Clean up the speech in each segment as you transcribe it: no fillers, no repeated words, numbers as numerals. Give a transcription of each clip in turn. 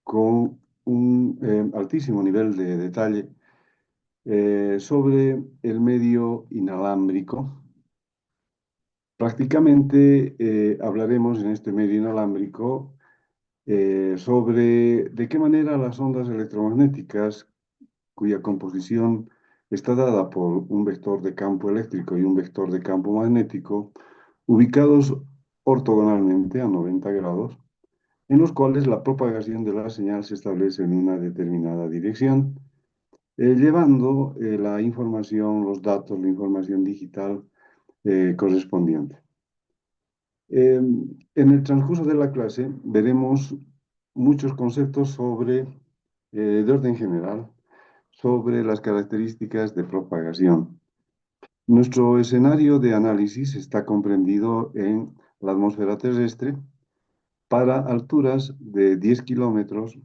Con un altísimo nivel de detalle sobre el medio inalámbrico. Prácticamente hablaremos en este medio inalámbrico sobre de qué manera las ondas electromagnéticas, cuya composición está dada por un vector de campo eléctrico y un vector de campo magnético, ubicados ortogonalmente a 90 grados, en los cuales la propagación de la señal se establece en una determinada dirección, llevando la información, los datos, la información digital correspondiente. En el transcurso de la clase veremos muchos conceptos de orden general, sobre las características de propagación. Nuestro escenario de análisis está comprendido en la atmósfera terrestre para alturas de 10 kilómetros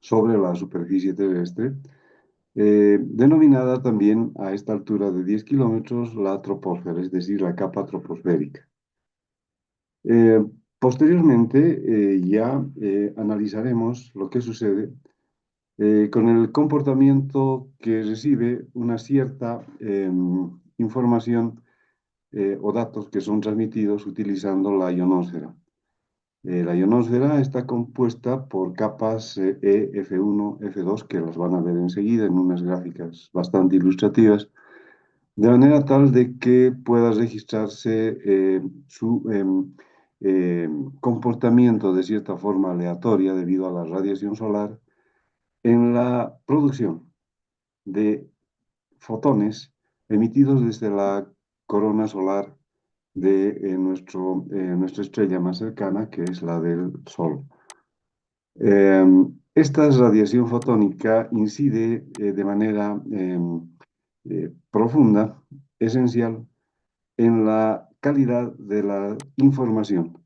sobre la superficie terrestre, denominada también a esta altura de 10 kilómetros la troposfera, es decir, la capa troposférica. Posteriormente, ya analizaremos lo que sucede con el comportamiento que recibe una cierta información o datos que son transmitidos utilizando la ionosfera. La ionosfera está compuesta por capas E, F1, F2, que las van a ver enseguida en unas gráficas bastante ilustrativas, de manera tal de que pueda registrarse su comportamiento de cierta forma aleatoria debido a la radiación solar en la producción de fotones emitidos desde la corona solar de nuestra estrella más cercana, que es la del Sol. Esta radiación fotónica incide de manera profunda, esencial, en la calidad de la información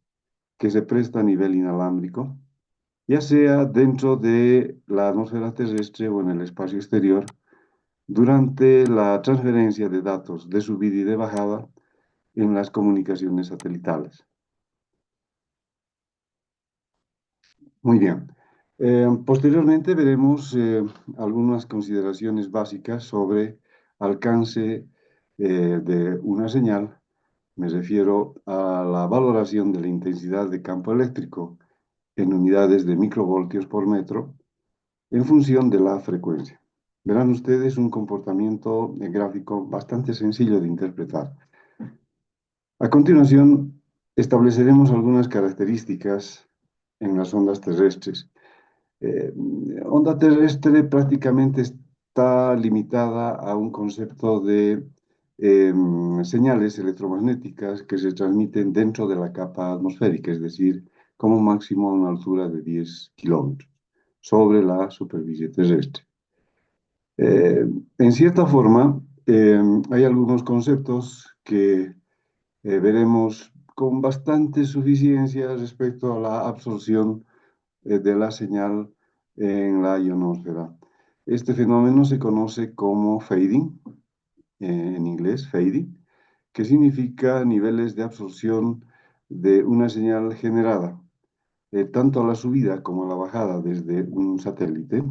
que se presta a nivel inalámbrico, ya sea dentro de la atmósfera terrestre o en el espacio exterior, durante la transferencia de datos de subida y de bajada en las comunicaciones satelitales. Muy bien. Posteriormente veremos algunas consideraciones básicas sobre alcance de una señal. Me refiero a la valoración de la intensidad de campo eléctrico en unidades de microvoltios por metro en función de la frecuencia. Verán ustedes un comportamiento gráfico bastante sencillo de interpretar. A continuación, estableceremos algunas características en las ondas terrestres. Onda terrestre prácticamente está limitada a un concepto de señales electromagnéticas que se transmiten dentro de la capa atmosférica, es decir, como máximo a una altura de 10 kilómetros sobre la superficie terrestre. En cierta forma, hay algunos conceptos que veremos con bastante suficiencia respecto a la absorción de la señal en la ionosfera. Este fenómeno se conoce como fading, en inglés, fading, que significa niveles de absorción de una señal generada, tanto a la subida como a la bajada desde un satélite.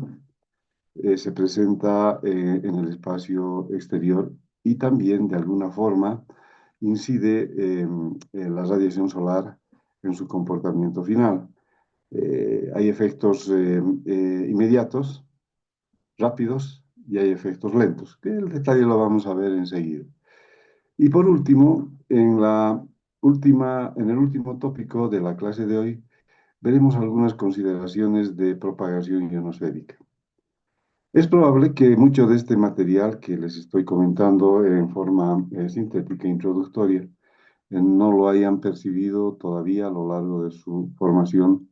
Se presenta en el espacio exterior y también de alguna forma incide la radiación solar en su comportamiento final. Hay efectos inmediatos, rápidos, y hay efectos lentos, que el detalle lo vamos a ver enseguida. Y por último, en el último tópico de la clase de hoy, veremos algunas consideraciones de propagación ionosférica. Es probable que mucho de este material que les estoy comentando en forma sintética e introductoria no lo hayan percibido todavía a lo largo de su formación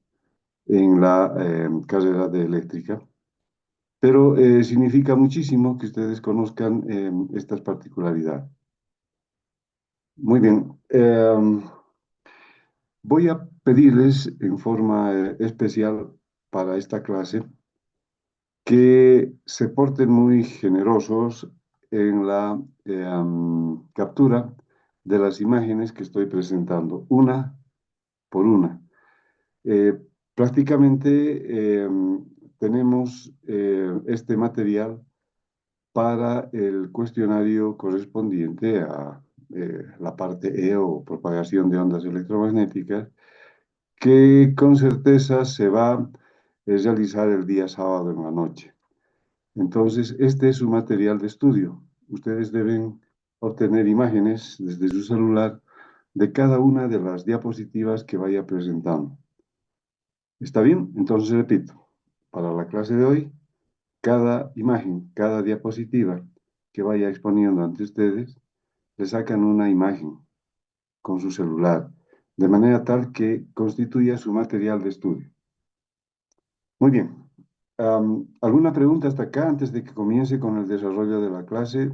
en la carrera de eléctrica, pero significa muchísimo que ustedes conozcan estas particularidades. Muy bien, voy a pedirles en forma especial para esta clase que se porten muy generosos en la captura de las imágenes que estoy presentando, una por una. prácticamente tenemos este material para el cuestionario correspondiente a la parte E o propagación de ondas electromagnéticas, que con certeza se va a realizar el día sábado en la noche. Entonces, este es su material de estudio. Ustedes deben obtener imágenes desde su celular de cada una de las diapositivas que vaya presentando. ¿Está bien? Entonces repito, para la clase de hoy, cada imagen, cada diapositiva que vaya exponiendo ante ustedes, le sacan una imagen con su celular, de manera tal que constituya su material de estudio. Muy bien. ¿Alguna pregunta hasta acá antes de que comience con el desarrollo de la clase,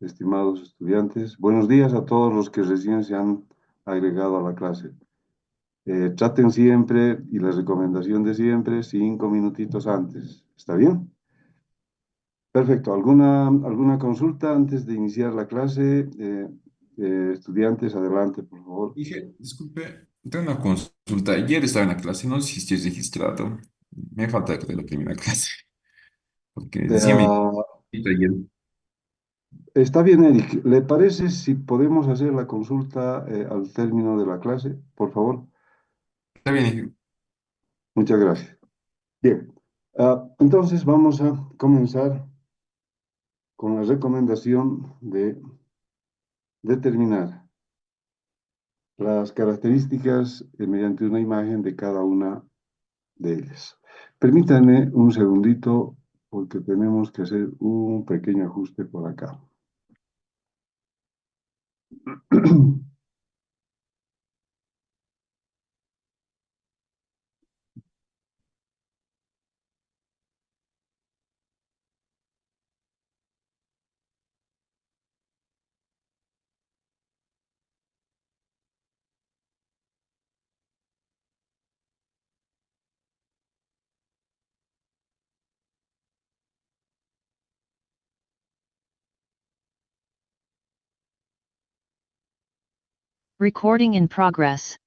estimados estudiantes? Buenos días a todos los que recién se han agregado a la clase. Traten siempre, y la recomendación de siempre, 5 minutitos antes. ¿Está bien? Perfecto. ¿Alguna consulta antes de iniciar la clase? Estudiantes, adelante, por favor. Dije, disculpe, tengo una consulta. Ayer estaba en la clase, no sé si estoy registrado. Me falta que de la primera clase, porque decía mi Eh, ayer. Está bien, Eric. ¿Le parece si podemos hacer la consulta al término de la clase, por favor? Está bien, Muchas gracias. Bien. Entonces vamos a comenzar con la recomendación de determinar las características mediante una imagen de cada una de ellas. Permítanme un segundito porque tenemos que hacer un pequeño ajuste por acá. Recording in progress.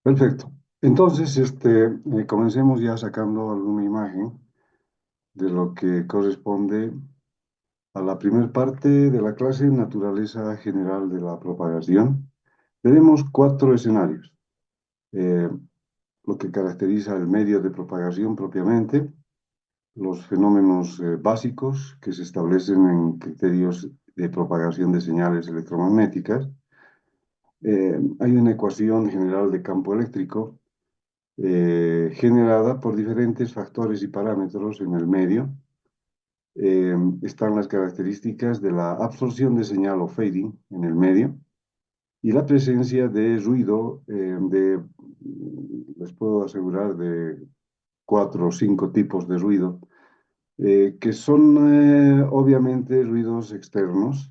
Perfecto. Entonces, comencemos ya sacando alguna imagen de lo que corresponde a la primera parte de la clase Naturaleza General de la Propagación. Tenemos 4 escenarios. Eh, lo que caracteriza el medio de propagación propiamente, los fenómenos básicos que se establecen en criterios de propagación de señales electromagnéticas. Hay una ecuación general de campo eléctrico generada por diferentes factores y parámetros en el medio. Están las características de la absorción de señal o fading en el medio y la presencia de ruido les puedo asegurar, de 4 o 5 tipos de ruido, que son obviamente ruidos externos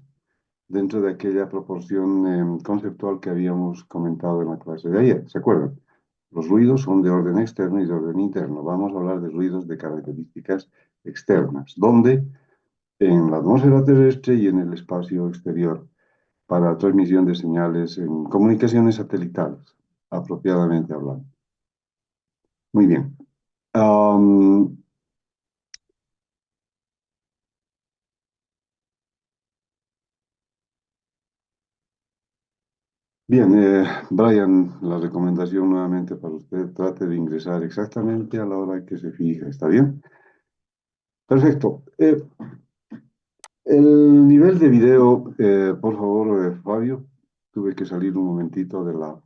dentro de aquella proporción conceptual que habíamos comentado en la clase de ayer. ¿Se acuerdan? Los ruidos son de orden externo y de orden interno. Vamos a hablar de ruidos de características externas, donde en la atmósfera terrestre y en el espacio exterior, para transmisión de señales en comunicaciones satelitales, apropiadamente hablando. Muy bien. Bien, Brian, la recomendación nuevamente para usted, trate de ingresar exactamente a la hora que se fija, ¿está bien? Perfecto. El nivel de video, por favor, Fabio, tuve que salir un momentito de la,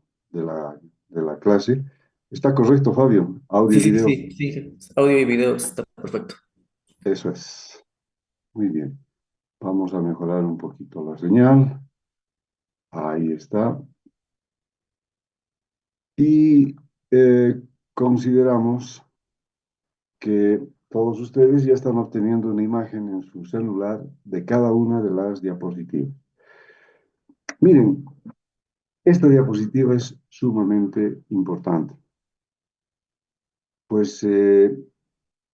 de la clase. ¿Está correcto, Fabio? Audio Sí, y sí, video. sí, sí. Audio y video está perfecto. Eso es. Muy bien. Vamos a mejorar un poquito la señal. Ahí está. Y consideramos que todos ustedes ya están obteniendo una imagen en su celular de cada una de las diapositivas. Miren, esta diapositiva es sumamente importante. Pues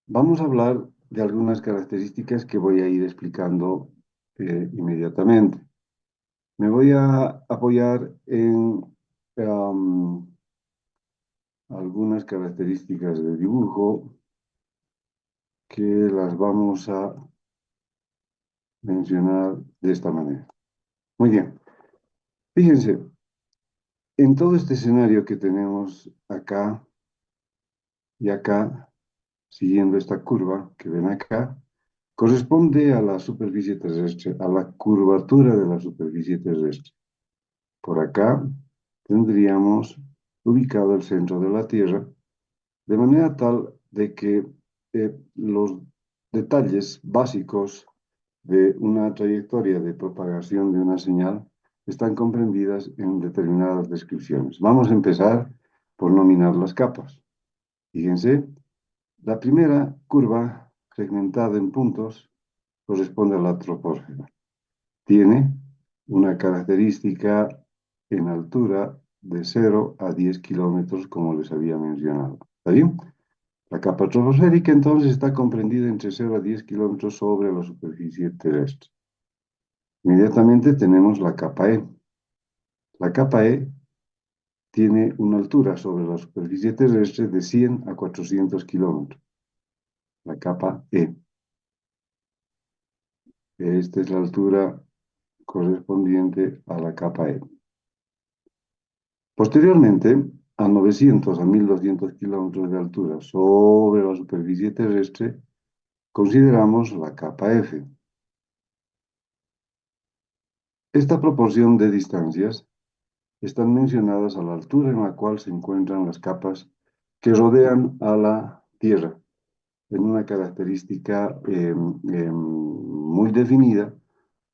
vamos a hablar de algunas características que voy a ir explicando inmediatamente. Me voy a apoyar en algunas características de dibujo que las vamos a mencionar de esta manera. Muy bien. Fíjense, en todo este escenario que tenemos acá y acá, siguiendo esta curva que ven acá, corresponde a la superficie terrestre, a la curvatura de la superficie terrestre. Por acá tendríamos ubicado el centro de la Tierra, de manera tal de que los detalles básicos de una trayectoria de propagación de una señal están comprendidas en determinadas descripciones. Vamos a empezar por nominar las capas. Fíjense, la primera curva segmentada en puntos corresponde a la troposfera. Tiene una característica en altura de 0 a 10 kilómetros, como les había mencionado. ¿Está bien? La capa troposférica entonces está comprendida entre 0 a 10 kilómetros sobre la superficie terrestre. Inmediatamente tenemos la capa E. La capa E tiene una altura sobre la superficie terrestre de 100 a 400 kilómetros. La capa E. Esta es la altura correspondiente a la capa E. Posteriormente, a 900 a 1200 kilómetros de altura sobre la superficie terrestre, consideramos la capa F. Esta proporción de distancias están mencionadas a la altura en la cual se encuentran las capas que rodean a la Tierra, en una característica muy definida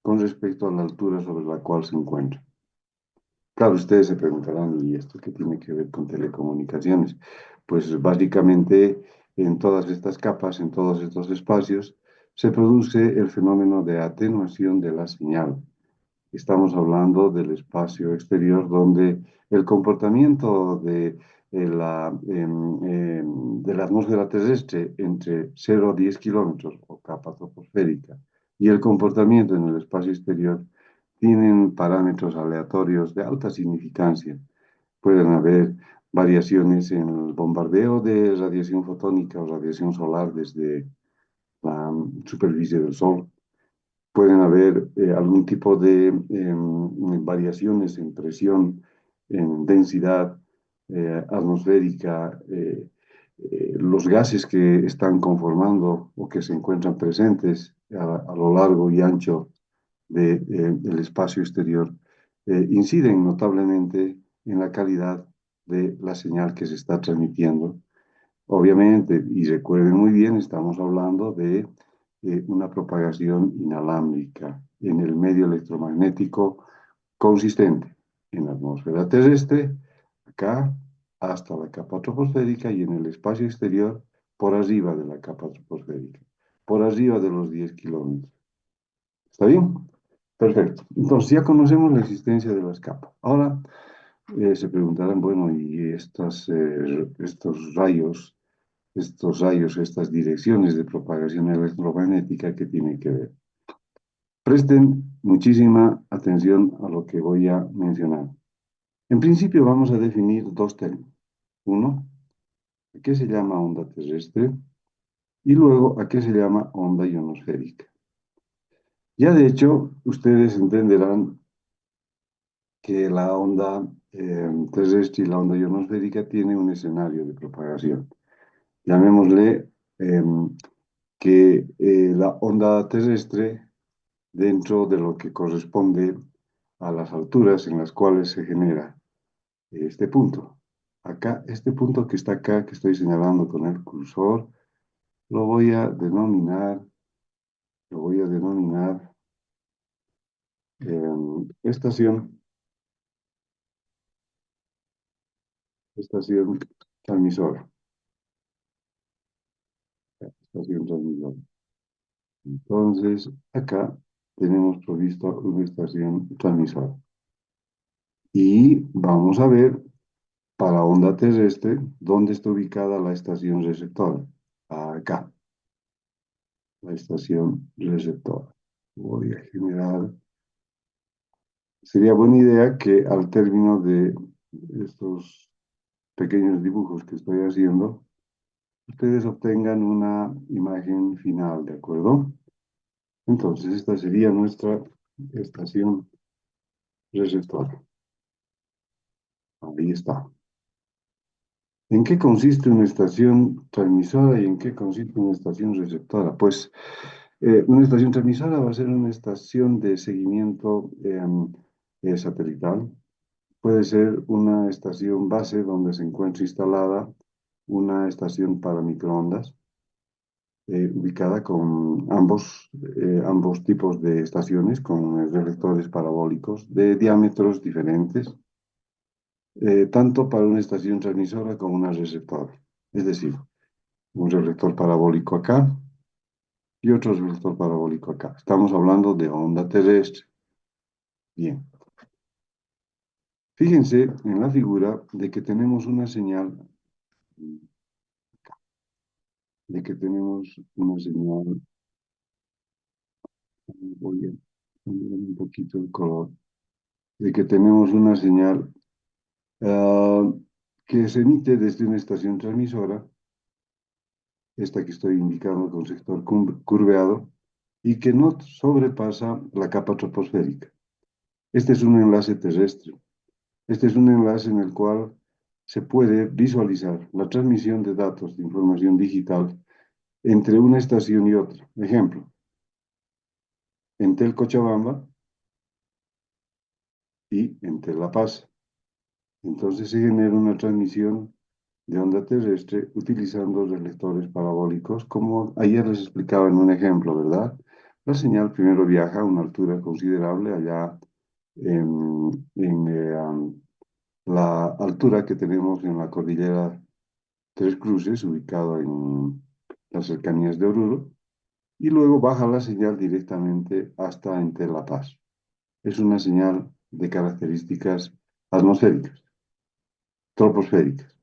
con respecto a la altura sobre la cual se encuentra. Claro, ustedes se preguntarán, ¿y esto qué tiene que ver con telecomunicaciones? Pues básicamente en todas estas capas, en todos estos espacios, se produce el fenómeno de atenuación de la señal. Estamos hablando del espacio exterior donde el comportamiento de la atmósfera terrestre entre 0 a 10 kilómetros o capa troposférica y el comportamiento en el espacio exterior tienen parámetros aleatorios de alta significancia. Pueden haber variaciones en el bombardeo de radiación fotónica o radiación solar desde la superficie del Sol. Pueden haber algún tipo de variaciones en presión, en densidad atmosférica, los gases que están conformando o que se encuentran presentes a lo largo y ancho del espacio exterior inciden notablemente en la calidad de la señal que se está transmitiendo. Obviamente, y recuerden muy bien, estamos hablando de una propagación inalámbrica en el medio electromagnético consistente en la atmósfera terrestre, acá hasta la capa troposférica y en el espacio exterior por arriba de la capa troposférica, por arriba de los 10 kilómetros. ¿Está bien? Perfecto. Entonces ya conocemos la existencia de las capas. Ahora se preguntarán, bueno, ¿y estos rayos, estas direcciones de propagación electromagnética, qué tienen que ver? Presten muchísima atención a lo que voy a mencionar. En principio vamos a definir dos términos. Uno, ¿a qué se llama onda terrestre? Y luego, ¿a qué se llama onda ionosférica? Ya de hecho, ustedes entenderán que la onda terrestre y la onda ionosférica tienen un escenario de propagación. Llamémosle que la onda terrestre, dentro de lo que corresponde a las alturas en las cuales se genera este punto. Acá, este punto que está acá, que estoy señalando con el cursor, lo voy a denominar, estación transmisora. Estación transmisora. Entonces, acá tenemos provisto una estación transmisora. Y vamos a ver para onda terrestre, ¿dónde está ubicada la estación receptora? Acá, la estación receptora. Voy a generar. Sería buena idea que al término de estos pequeños dibujos que estoy haciendo, ustedes obtengan una imagen final, ¿de acuerdo? Entonces, esta sería nuestra estación receptora. Ahí está. ¿En qué consiste una estación transmisora y en qué consiste una estación receptora? Pues una estación transmisora va a ser una estación de seguimiento satelital. Puede ser una estación base donde se encuentra instalada una estación para microondas, ubicada con ambos tipos de estaciones, con reflectores parabólicos de diámetros diferentes, tanto para una estación transmisora como una receptora. Es decir, un reflector parabólico acá y otro reflector parabólico acá. Estamos hablando de onda terrestre. Bien. Fíjense en la figura de que tenemos una señal, voy a cambiar un poquito el color, de que tenemos una señal ah, que se emite desde una estación transmisora, esta que estoy indicando con sector curveado, y que no sobrepasa la capa troposférica. Este es un enlace terrestre. Este es un enlace en el cual se puede visualizar la transmisión de datos de información digital entre una estación y otra. Ejemplo, Entel Cochabamba y Entel La Paz. Entonces se genera una transmisión de onda terrestre utilizando reflectores parabólicos, como ayer les explicaba en un ejemplo, ¿verdad? La señal primero viaja a una altura considerable allá en la altura que tenemos en la cordillera Tres Cruces, ubicado en las cercanías de Oruro, y luego baja la señal directamente hasta Entel La Paz. Es una señal de características atmosféricas, troposféricas.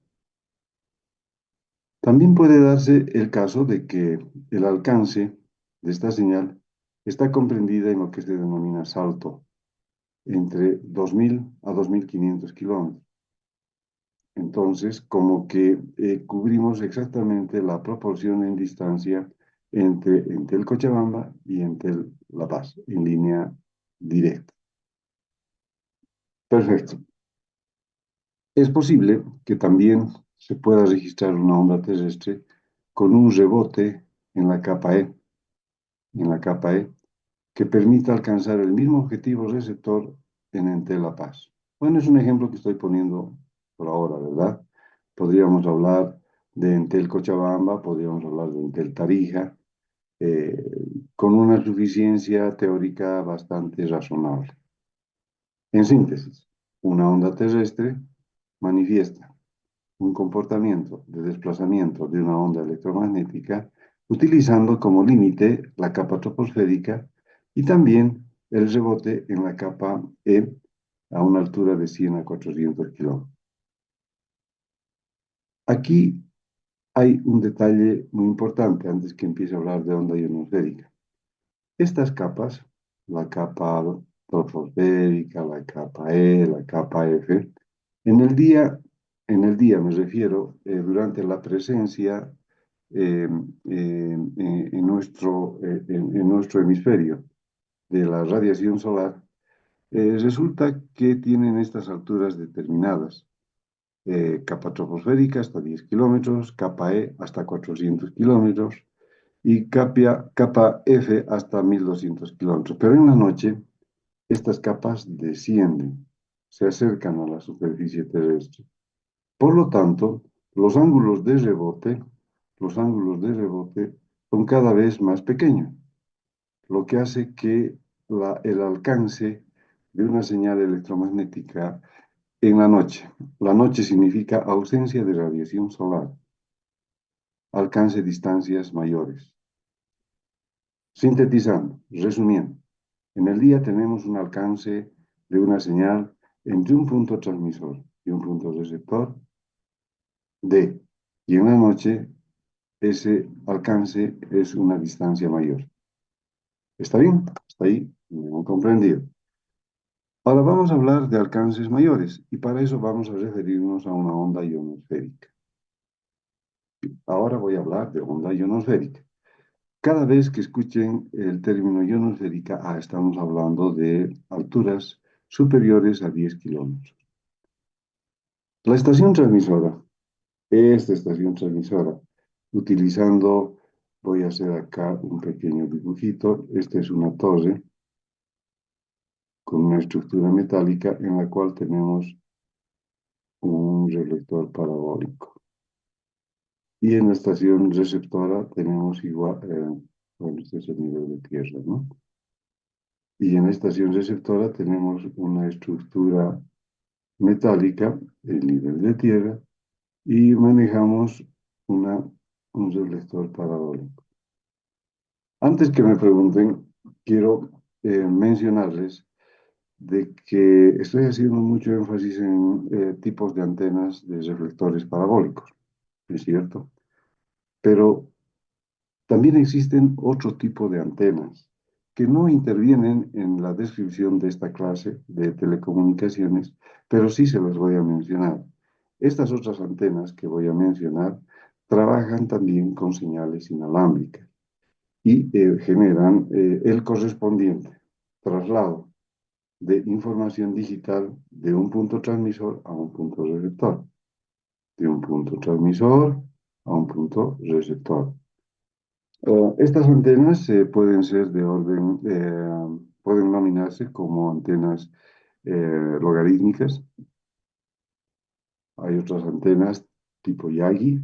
También puede darse el caso de que el alcance de esta señal está comprendida en lo que se denomina salto, entre 2.000 a 2.500 kilómetros. Entonces, como que cubrimos exactamente la proporción en distancia entre Entel Cochabamba y Entel La Paz, en línea directa. Perfecto. Es posible que también se pueda registrar una onda terrestre con un rebote en la capa E, que permita alcanzar el mismo objetivo receptor en Entel La Paz. Bueno, es un ejemplo que estoy poniendo por ahora, ¿verdad? Podríamos hablar de Entel Cochabamba, podríamos hablar de Entel Tarija, eh, con una suficiencia teórica bastante razonable. En síntesis, una onda terrestre manifiesta un comportamiento de desplazamiento de una onda electromagnética utilizando como límite la capa troposférica y también el rebote en la capa E a una altura de 100 a 400 kilómetros. Aquí hay un detalle muy importante antes que empiece a hablar de onda ionosférica. Estas capas, la capa troposférica, la capa E, la capa F, en el día me refiero durante la presencia en nuestro hemisferio de la radiación solar, resulta que tienen estas alturas determinadas. Capa troposférica hasta 10 kilómetros, capa E hasta 400 kilómetros y capa F hasta 1.200 kilómetros. Pero en la noche, estas capas descienden, se acercan a la superficie terrestre. Por lo tanto, los ángulos de rebote son cada vez más pequeños, lo que hace que el alcance de una señal electromagnética en la noche significa ausencia de radiación solar, alcance distancias mayores. Sintetizando, resumiendo, en el día tenemos un alcance de una señal entre un punto transmisor y un punto receptor D. Y en la noche ese alcance es una distancia mayor. ¿Está bien? ¿Está ahí? ¿Me han comprendido? Ahora vamos a hablar de alcances mayores y para eso vamos a referirnos a una onda ionosférica. Ahora voy a hablar de onda ionosférica. Cada vez que escuchen el término ionosférica, estamos hablando de alturas superiores a 10 kilómetros. La estación transmisora, esta estación transmisora, utilizando, voy a hacer acá un pequeño dibujito, esta es una torre con una estructura metálica en la cual tenemos un reflector parabólico. Y en la estación receptora tenemos igual, bueno, este es el nivel de tierra, ¿no? Y en la estación receptora tenemos una estructura metálica, el nivel de tierra, y manejamos un reflector parabólico. Antes que me pregunten, quiero mencionarles de que estoy haciendo mucho énfasis en tipos de antenas de reflectores parabólicos, ¿es cierto? Pero también existen otro tipo de antenas que no intervienen en la descripción de esta clase de telecomunicaciones, pero sí se las voy a mencionar. Estas otras antenas que voy a mencionar trabajan también con señales inalámbricas y generan el correspondiente traslado de información digital de un punto transmisor a un punto receptor, de un punto transmisor a un punto receptor. Estas antenas pueden ser de orden, pueden nominarse como antenas logarítmicas. Hay otras antenas tipo Yagi,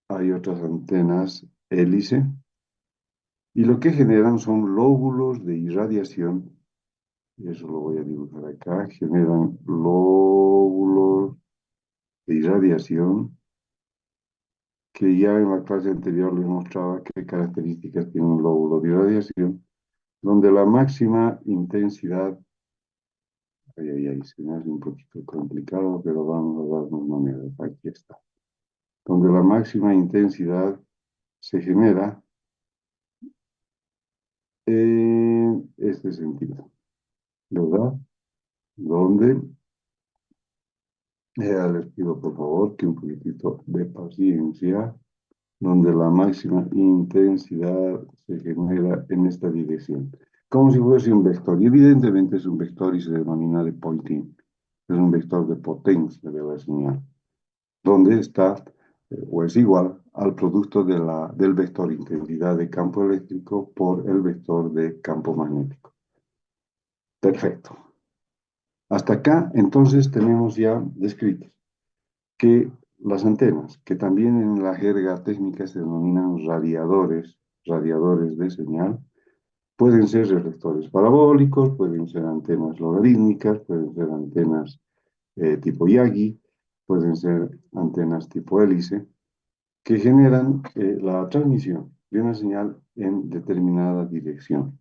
hay otras antenas hélice, y lo que generan son lóbulos de irradiación, y eso lo voy a dibujar acá, generan lóbulos de irradiación, que ya en la clase anterior les mostraba qué características tiene un lóbulo de irradiación, donde la máxima intensidad, se me hace un poquito complicado, pero vamos a darnos manera, aquí está, donde la máxima intensidad se genera en este sentido, ¿verdad? Donde, les pido por favor que un poquitito de paciencia, donde la máxima intensidad se genera en esta dirección, como si fuese un vector. Y evidentemente es un vector y se denomina de Poynting. Es un vector de potencia de la señal, donde está o es igual al producto del vector intensidad de campo eléctrico por el vector de campo magnético. Perfecto. Hasta acá, entonces, tenemos ya descritos que las antenas, que también en la jerga técnica se denominan radiadores de señal, pueden ser reflectores parabólicos, pueden ser antenas logarítmicas, pueden ser antenas tipo Yagi, pueden ser antenas tipo hélice, que generan la transmisión de una señal en determinada dirección.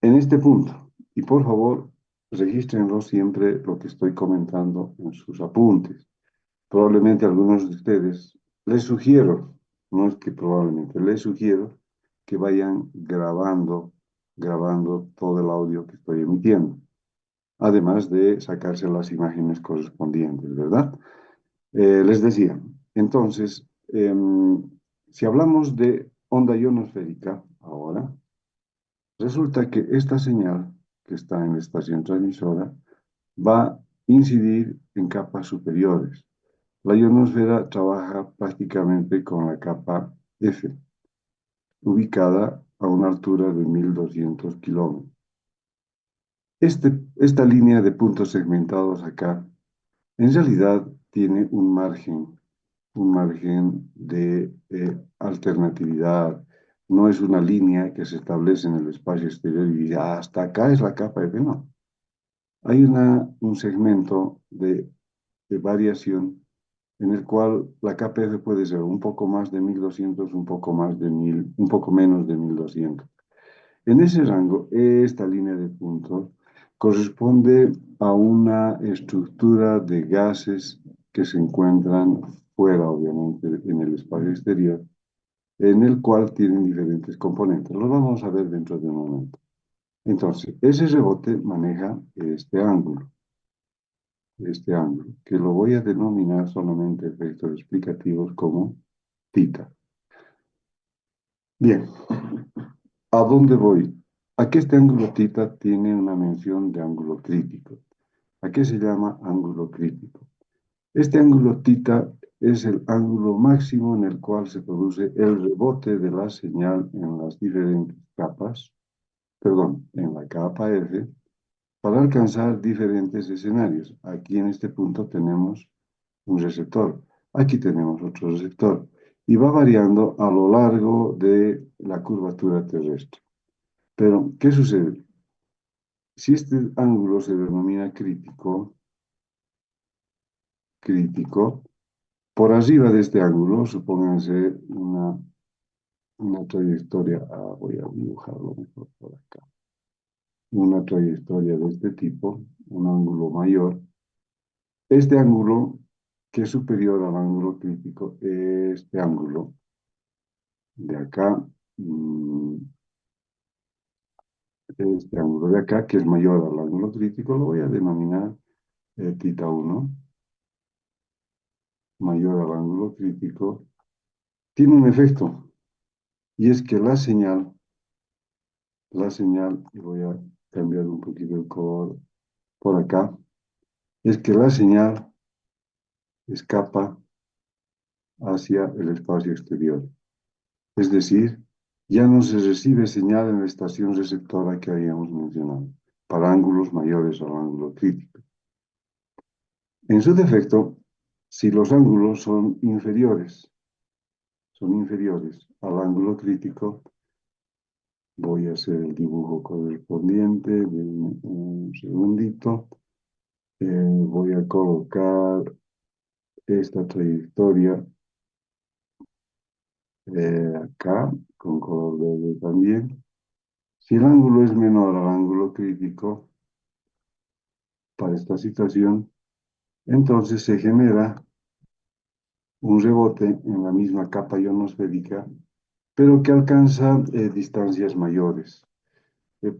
En este punto, y por favor, regístrenlo siempre lo que estoy comentando en sus apuntes. Probablemente a algunos de ustedes les sugiero, no es que probablemente, les sugiero que vayan grabando todo el audio que estoy emitiendo, además de sacarse las imágenes correspondientes, ¿verdad? Les decía, entonces, si hablamos de onda ionosférica ahora, resulta que esta señal que está en la estación transmisora va a incidir en capas superiores. La ionosfera trabaja prácticamente con la capa F, ubicada a una altura de 1200 kilómetros. Esta línea de puntos segmentados acá, en realidad tiene un margen de alternatividad. No es una línea que se establece en el espacio exterior y dice, hasta acá es la capa F, no. Hay un segmento de variación en el cual la KPF puede ser un poco más de 1200, un poco más de 1000, un poco menos de 1200. En ese rango, esta línea de puntos corresponde a una estructura de gases que se encuentran fuera, obviamente, en el espacio exterior, en el cual tienen diferentes componentes. Los vamos a ver dentro de un momento. Entonces, ese rebote maneja este ángulo, que lo voy a denominar solamente efectos explicativos como tita. Bien, ¿a dónde voy? A que este ángulo tita tiene una mención de ángulo crítico. ¿A qué se llama ángulo crítico? Este ángulo tita es el ángulo máximo en el cual se produce el rebote de la señal en las diferentes capas, perdón, en la capa F, para alcanzar diferentes escenarios. Aquí en este punto tenemos un receptor, aquí tenemos otro receptor, y va variando a lo largo de la curvatura terrestre. Pero, ¿qué sucede? Si este ángulo se denomina crítico, por arriba de este ángulo, supónganse una trayectoria, voy a dibujarlo mejor por acá, una trayectoria de este tipo, un ángulo mayor. Este ángulo, que es superior al ángulo crítico, este ángulo de acá, este ángulo de acá, que es mayor al ángulo crítico, lo voy a denominar tita 1, mayor al ángulo crítico, tiene un efecto, y es que y voy a cambiar un poquito el color por acá, es que la señal escapa hacia el espacio exterior. Es decir, ya no se recibe señal en la estación receptora que habíamos mencionado, para ángulos mayores al ángulo crítico. En su defecto, si los ángulos son inferiores al ángulo crítico, voy a hacer el dibujo correspondiente, un segundito. Voy a colocar esta trayectoria acá, con color verde también. Si el ángulo es menor al ángulo crítico para esta situación, entonces se genera un rebote en la misma capa ionosférica, pero que alcanza distancias mayores, eh,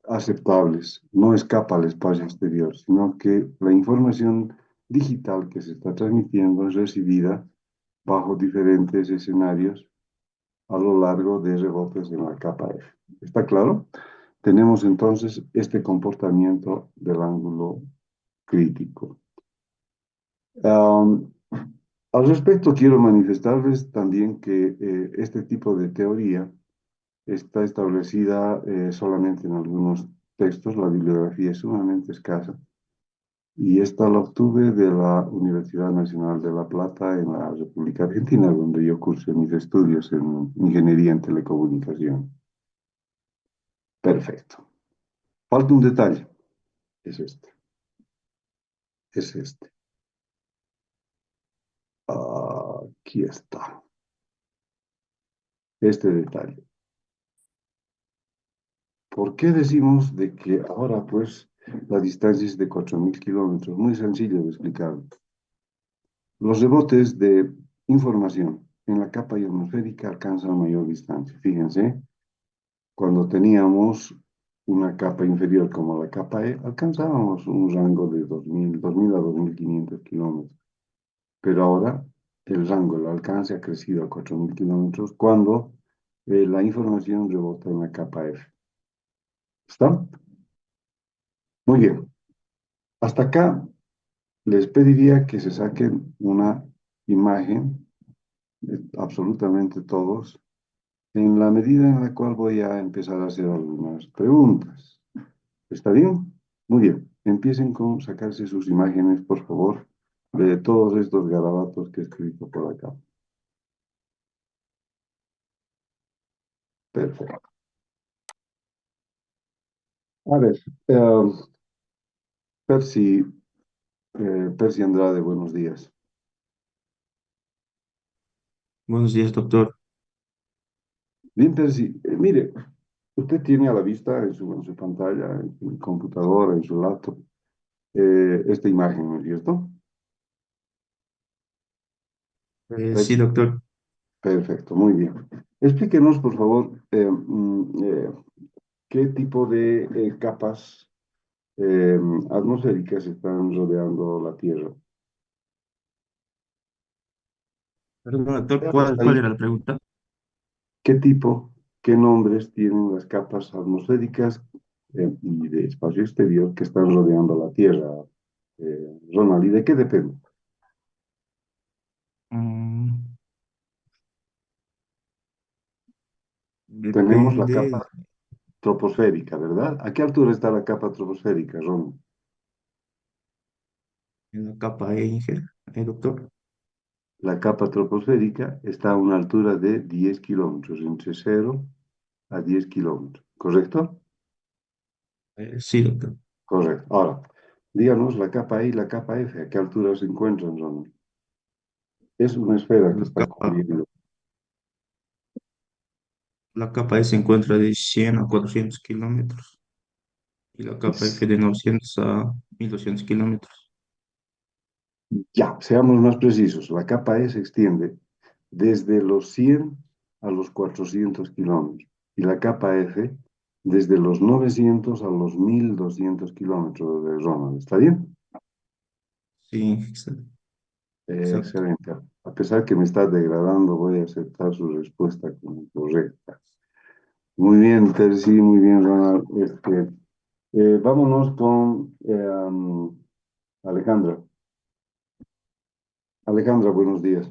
aceptables. No escapa al espacio exterior, sino que la información digital que se está transmitiendo es recibida bajo diferentes escenarios a lo largo de rebotes en la capa F. ¿Está claro? Tenemos entonces este comportamiento del ángulo crítico. Al respecto, quiero manifestarles también que este tipo de teoría está establecida solamente en algunos textos, la bibliografía es sumamente escasa, y esta la obtuve de la Universidad Nacional de La Plata en la República Argentina, donde yo cursé mis estudios en Ingeniería en Telecomunicación. Perfecto. Falta un detalle, es este, es este. Aquí está, este detalle. ¿Por qué decimos de que ahora, pues, la distancia es de 4.000 kilómetros? Muy sencillo de explicar. Los rebotes de información en la capa ionosférica alcanzan mayor distancia. Fíjense, cuando teníamos una capa inferior como la capa E, alcanzábamos un rango de 2.000 a 2.500 kilómetros. Pero ahora el rango, el alcance ha crecido a 4.000 kilómetros cuando la información rebota en la capa F. ¿Está? Muy bien. Hasta acá les pediría que se saquen una imagen, absolutamente todos, en la medida en la cual voy a empezar a hacer algunas preguntas. ¿Está bien? Muy bien. Empiecen con sacarse sus imágenes, por favor, de todos estos garabatos que he escrito por acá. Perfecto. A ver, Percy, Percy Andrade, buenos días. Buenos días, doctor. Bien, Percy, mire, usted tiene a la vista en su pantalla, en su computadora, en su laptop, esta imagen, ¿no es cierto? Sí, doctor. Perfecto, muy bien. Explíquenos, por favor, qué tipo de capas eh, atmosféricas están rodeando la Tierra. Perdón, doctor, Hasta ¿cuál ahí, era la pregunta? ¿qué tipo, qué nombres tienen las capas atmosféricas y de espacio exterior que están rodeando la Tierra? Ronald, ¿y de qué depende? Mm, Tenemos la depende capa troposférica, ¿verdad? ¿A qué altura está la capa troposférica, Ronald? de la capa Eiger, doctor. La capa troposférica está a una altura de 10 kilómetros, entre 0 a 10 kilómetros, ¿correcto? Sí, doctor. Correcto. Ahora, díganos la capa E y la capa F, ¿a qué altura se encuentran, Ronald? Es una esfera que La está capa, cubriendo. la capa E se encuentra de 100 a 400 kilómetros y la capa F de 900 a 1200 kilómetros. Ya, seamos más precisos. La capa E se extiende desde los 100 a los 400 kilómetros y la capa F desde los 900 a los 1200 kilómetros de Ronald. ¿Está bien? Sí, exacto. Excelente. A pesar que me está degradando, voy a aceptar su respuesta como correcta. Muy bien, Tercy, muy bien, Ronald. Vámonos con Alejandra. Alejandra, buenos días.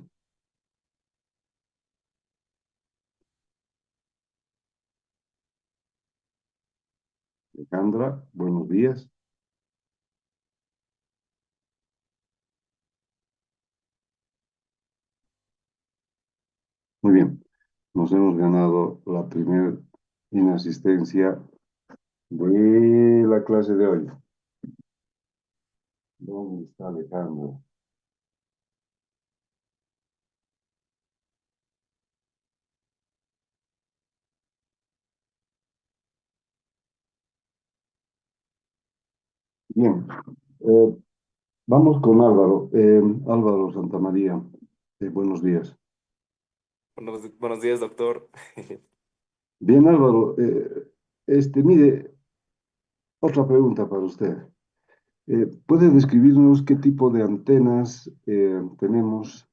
Alejandra, buenos días. Muy bien, nos hemos ganado la primera inasistencia de la clase de hoy. ¿Dónde está Alejandra? Bien, eh, vamos con Álvaro. Álvaro Santamaría, buenos días. Buenos días, doctor. Bien, Álvaro, mire, otra pregunta para usted. ¿Puede describirnos qué tipo de antenas tenemos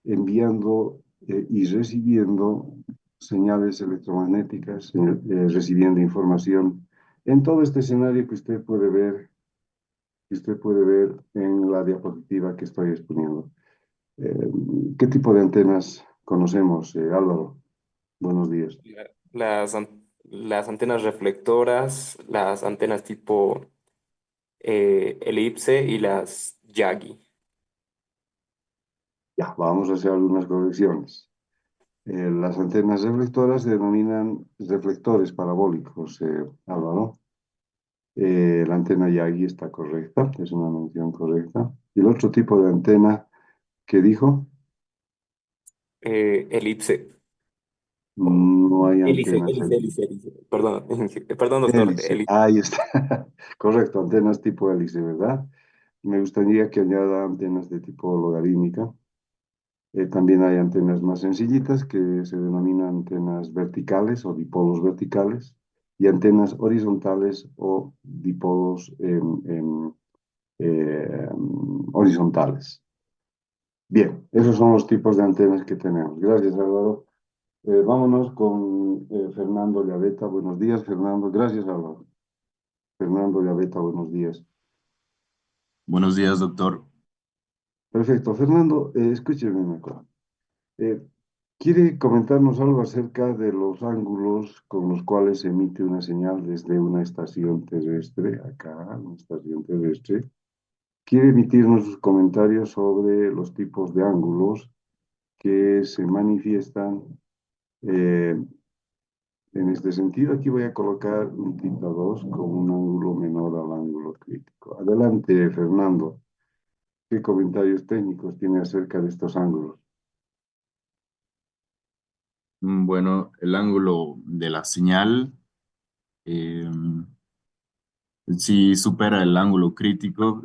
enviando y recibiendo señales electromagnéticas, recibiendo información en todo este escenario que usted puede ver en la diapositiva que estoy exponiendo? Eh, ¿Qué tipo de antenas conocemos, Álvaro? Buenos días. Las antenas reflectoras, las antenas tipo elipse y las Yagi. Ya, vamos a hacer algunas correcciones. Las antenas reflectoras se denominan reflectores parabólicos, Álvaro. La antena Yagi está correcta, es una mención correcta. Y el otro tipo de antena que dijo, Elipse. no hay Hélice, antenas hélice, hélice, hélice. Perdón, perdón, doctor. hélice. Hélice. Ahí está. Correcto, antenas tipo hélice, ¿verdad? Me gustaría que añada antenas de tipo logarítmica. También hay antenas más sencillitas que se denominan antenas verticales o dipolos verticales y antenas horizontales o dipolos horizontales. Bien, esos son los tipos de antenas que tenemos. Gracias, Álvaro. Vámonos con Fernando Llaveta. Buenos días, Fernando. Gracias, Álvaro. Fernando Llaveta, buenos días. Buenos días, doctor. Perfecto. Fernando, escúcheme una cosa. Eh, ¿Quiere comentarnos algo acerca de los ángulos con los cuales se emite una señal desde una estación terrestre, acá, una estación terrestre? ¿Quiere emitirnos sus comentarios sobre los tipos de ángulos que se manifiestan eh, en este sentido? Aquí voy a colocar un tita 2 con un ángulo menor al ángulo crítico. Adelante, Fernando. ¿Qué comentarios técnicos tiene acerca de estos ángulos? Bueno, el ángulo de la señal, eh, si supera el ángulo crítico,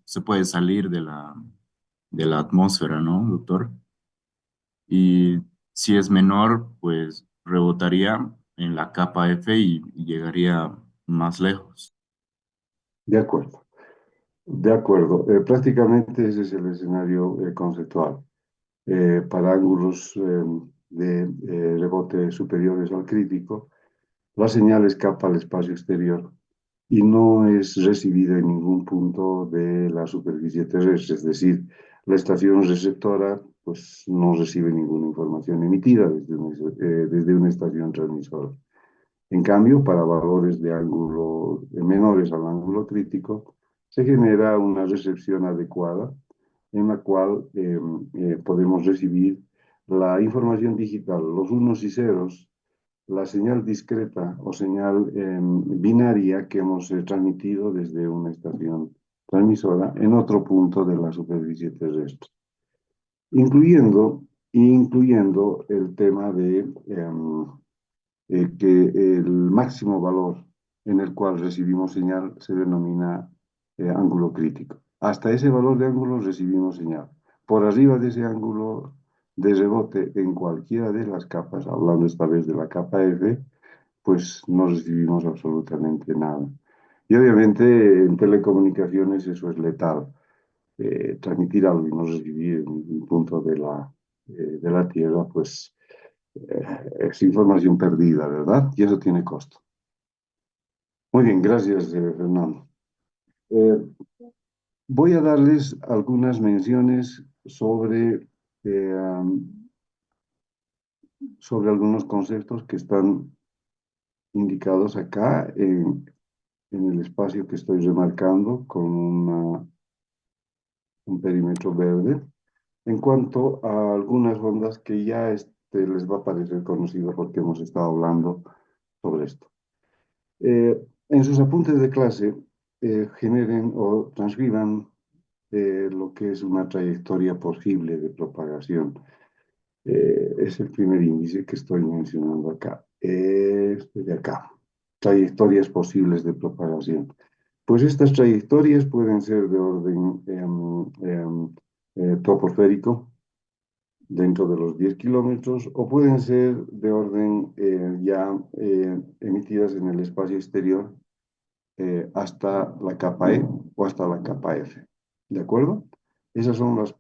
se puede salir de la atmósfera, ¿no, doctor? y si es menor, pues rebotaría en la capa F y llegaría más lejos. De acuerdo, de acuerdo. Prácticamente ese es el escenario conceptual. Para ángulos de rebote superiores al crítico, la señal escapa al espacio exterior y no es recibida en ningún punto de la superficie terrestre, es decir, la estación receptora pues, no recibe ninguna información emitida desde una estación transmisora. En cambio, para valores de ángulo menores al ángulo crítico, se genera una recepción adecuada en la cual podemos recibir la información digital, los unos y ceros, la señal discreta o señal binaria que hemos transmitido desde una estación transmisora en otro punto de la superficie terrestre, incluyendo el tema de que el máximo valor en el cual recibimos señal se denomina ángulo crítico. Hasta ese valor de ángulo recibimos señal. Por arriba de ese ángulo de rebote en cualquiera de las capas, hablando esta vez de la capa F, pues no recibimos absolutamente nada. Y obviamente en telecomunicaciones eso es letal. Transmitir algo y no recibir en un punto de la Tierra, pues es información perdida, ¿verdad? Y eso tiene costo. Muy bien, gracias, Fernando. Eh, Voy a darles algunas menciones sobre algunos conceptos que están indicados acá en el espacio que estoy remarcando con un perímetro verde. En cuanto a algunas ondas que ya les va a parecer conocido porque hemos estado hablando sobre esto. En sus apuntes de clase, generen o transcriban lo que es una trayectoria posible de propagación. Es el primer índice que estoy mencionando acá. Este de acá. Trayectorias posibles de propagación. Pues estas trayectorias pueden ser de orden troposférico, dentro de los 10 kilómetros, o pueden ser de orden ya emitidas en el espacio exterior hasta la capa E o hasta la capa F. ¿De acuerdo? Esas son las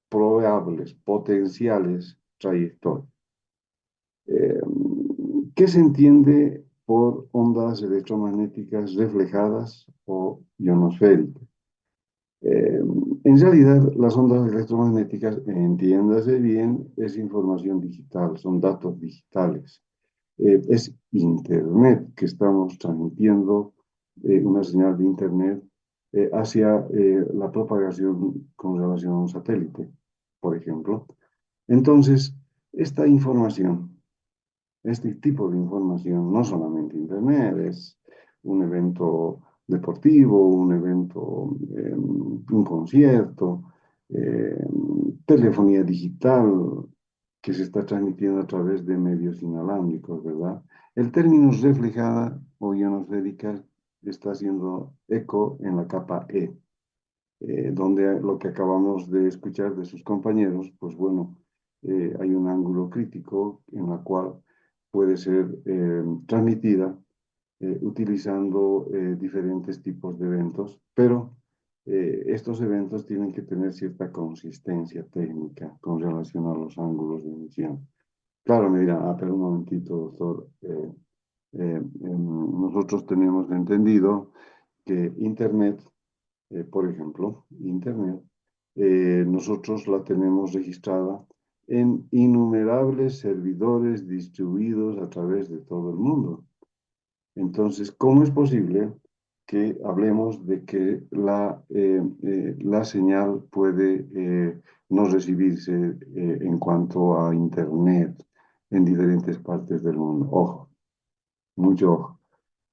probables, potenciales trayectorias. ¿Qué se entiende por ondas electromagnéticas reflejadas o ionosféricas? En realidad, las ondas electromagnéticas, entiéndase bien, es información digital, son datos digitales. Es Internet que estamos transmitiendo, una señal de Internet hacia la propagación con relación a un satélite, por ejemplo. Entonces, esta información, este tipo de información, no solamente Internet, es un evento deportivo, un evento, un concierto, telefonía digital que se está transmitiendo a través de medios inalámbricos, ¿verdad? El término reflejada o ionosférica está haciendo eco en la capa E, donde lo que acabamos de escuchar de sus compañeros, pues bueno, hay un ángulo crítico en la cual puede ser transmitida utilizando diferentes tipos de eventos, pero estos eventos tienen que tener cierta consistencia técnica con relación a los ángulos de emisión. Claro, me dirán, pero un momentito, doctor, nosotros tenemos entendido que Internet, por ejemplo, Internet, nosotros la tenemos registrada en innumerables servidores distribuidos a través de todo el mundo. Entonces, ¿cómo es posible que hablemos de que la señal puede no recibirse en cuanto a Internet en diferentes partes del mundo? Ojo, mucho ojo.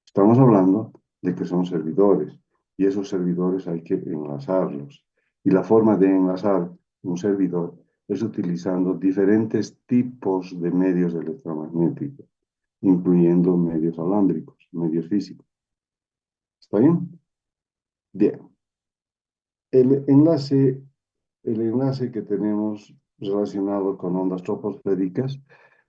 Estamos hablando de que son servidores y esos servidores hay que enlazarlos. Y la forma de enlazar un servidor es utilizando diferentes tipos de medios electromagnéticos, incluyendo medios alámbricos, medios físicos. ¿Está bien? Bien. El enlace que tenemos relacionado con ondas troposféricas,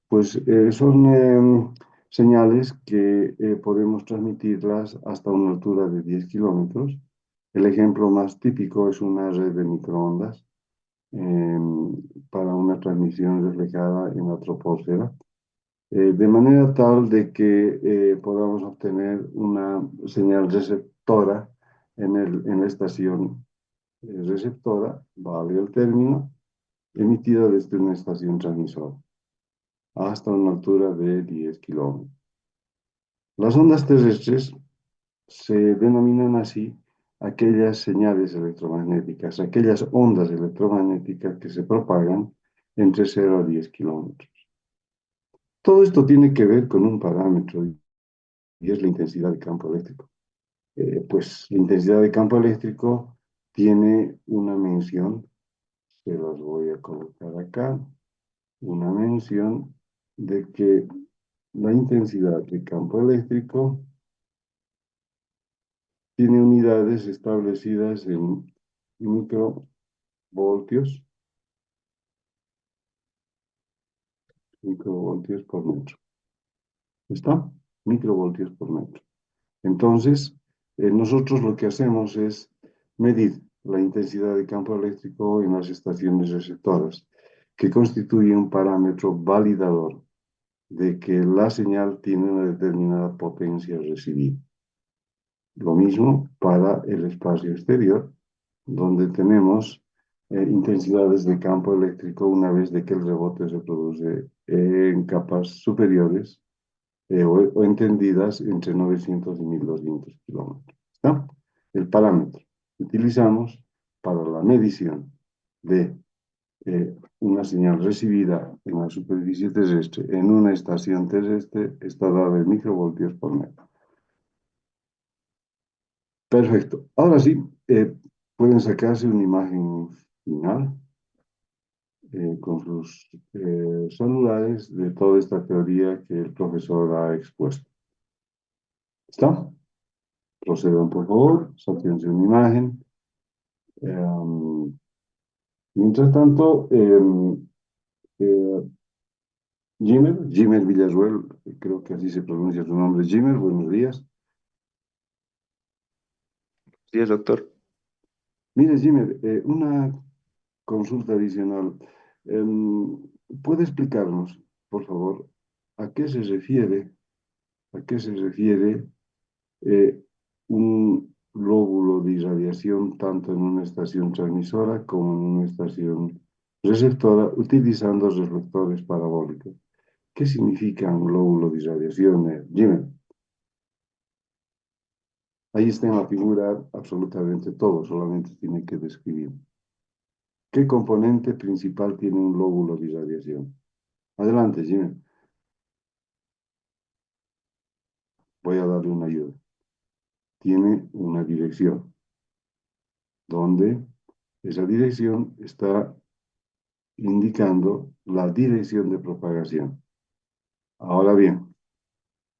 pues son señales que podemos transmitirlas hasta una altura de 10 kilómetros. El ejemplo más típico es una red de microondas para una transmisión reflejada en la troposfera, de manera tal de que podamos obtener una señal receptora en la estación receptora, vale el término, emitida desde una estación transmisora hasta una altura de 10 kilómetros. Las ondas terrestres se denominan así aquellas señales electromagnéticas, aquellas ondas electromagnéticas que se propagan entre 0 a 10 kilómetros. Todo esto tiene que ver con un parámetro y es la intensidad de campo eléctrico. Pues la intensidad de campo eléctrico tiene una mención, se las voy a colocar acá, una mención de que la intensidad de campo eléctrico tiene unidades establecidas en microvoltios, microvoltios por metro. ¿Está? Microvoltios por metro. Entonces, nosotros lo que hacemos es medir la intensidad de campo eléctrico en las estaciones receptoras, que constituye un parámetro validador de que la señal tiene una determinada potencia recibida. Lo mismo para el espacio exterior, donde tenemos intensidades de campo eléctrico una vez de que el rebote se produce en capas superiores o entendidas entre 900 y 1200 kilómetros. ¿Está? El parámetro que utilizamos para la medición de una señal recibida en la superficie terrestre en una estación terrestre está dada en microvoltios por metro. Perfecto. Ahora sí, pueden sacarse una imagen final con sus celulares de toda esta teoría que el profesor ha expuesto. ¿Está? Procedan, por favor, sáquense una imagen. Mientras tanto, Jimer Villarruel, creo que así se pronuncia su nombre. Jimer, buenos días. Sí, doctor. Mire, Jimer, una consulta adicional. ¿Puede explicarnos, por favor, a qué se refiere, eh, un lóbulo de irradiación tanto en una estación transmisora como en una estación receptora utilizando reflectores parabólicos? ¿Qué significa un lóbulo de irradiación, Jimer? Ahí está en la figura absolutamente todo, solamente tiene que describir. ¿Qué componente principal tiene un lóbulo de irradiación? Adelante, Jimmy. Voy a darle una ayuda. Tiene una dirección, donde esa dirección está indicando la dirección de propagación. Ahora bien,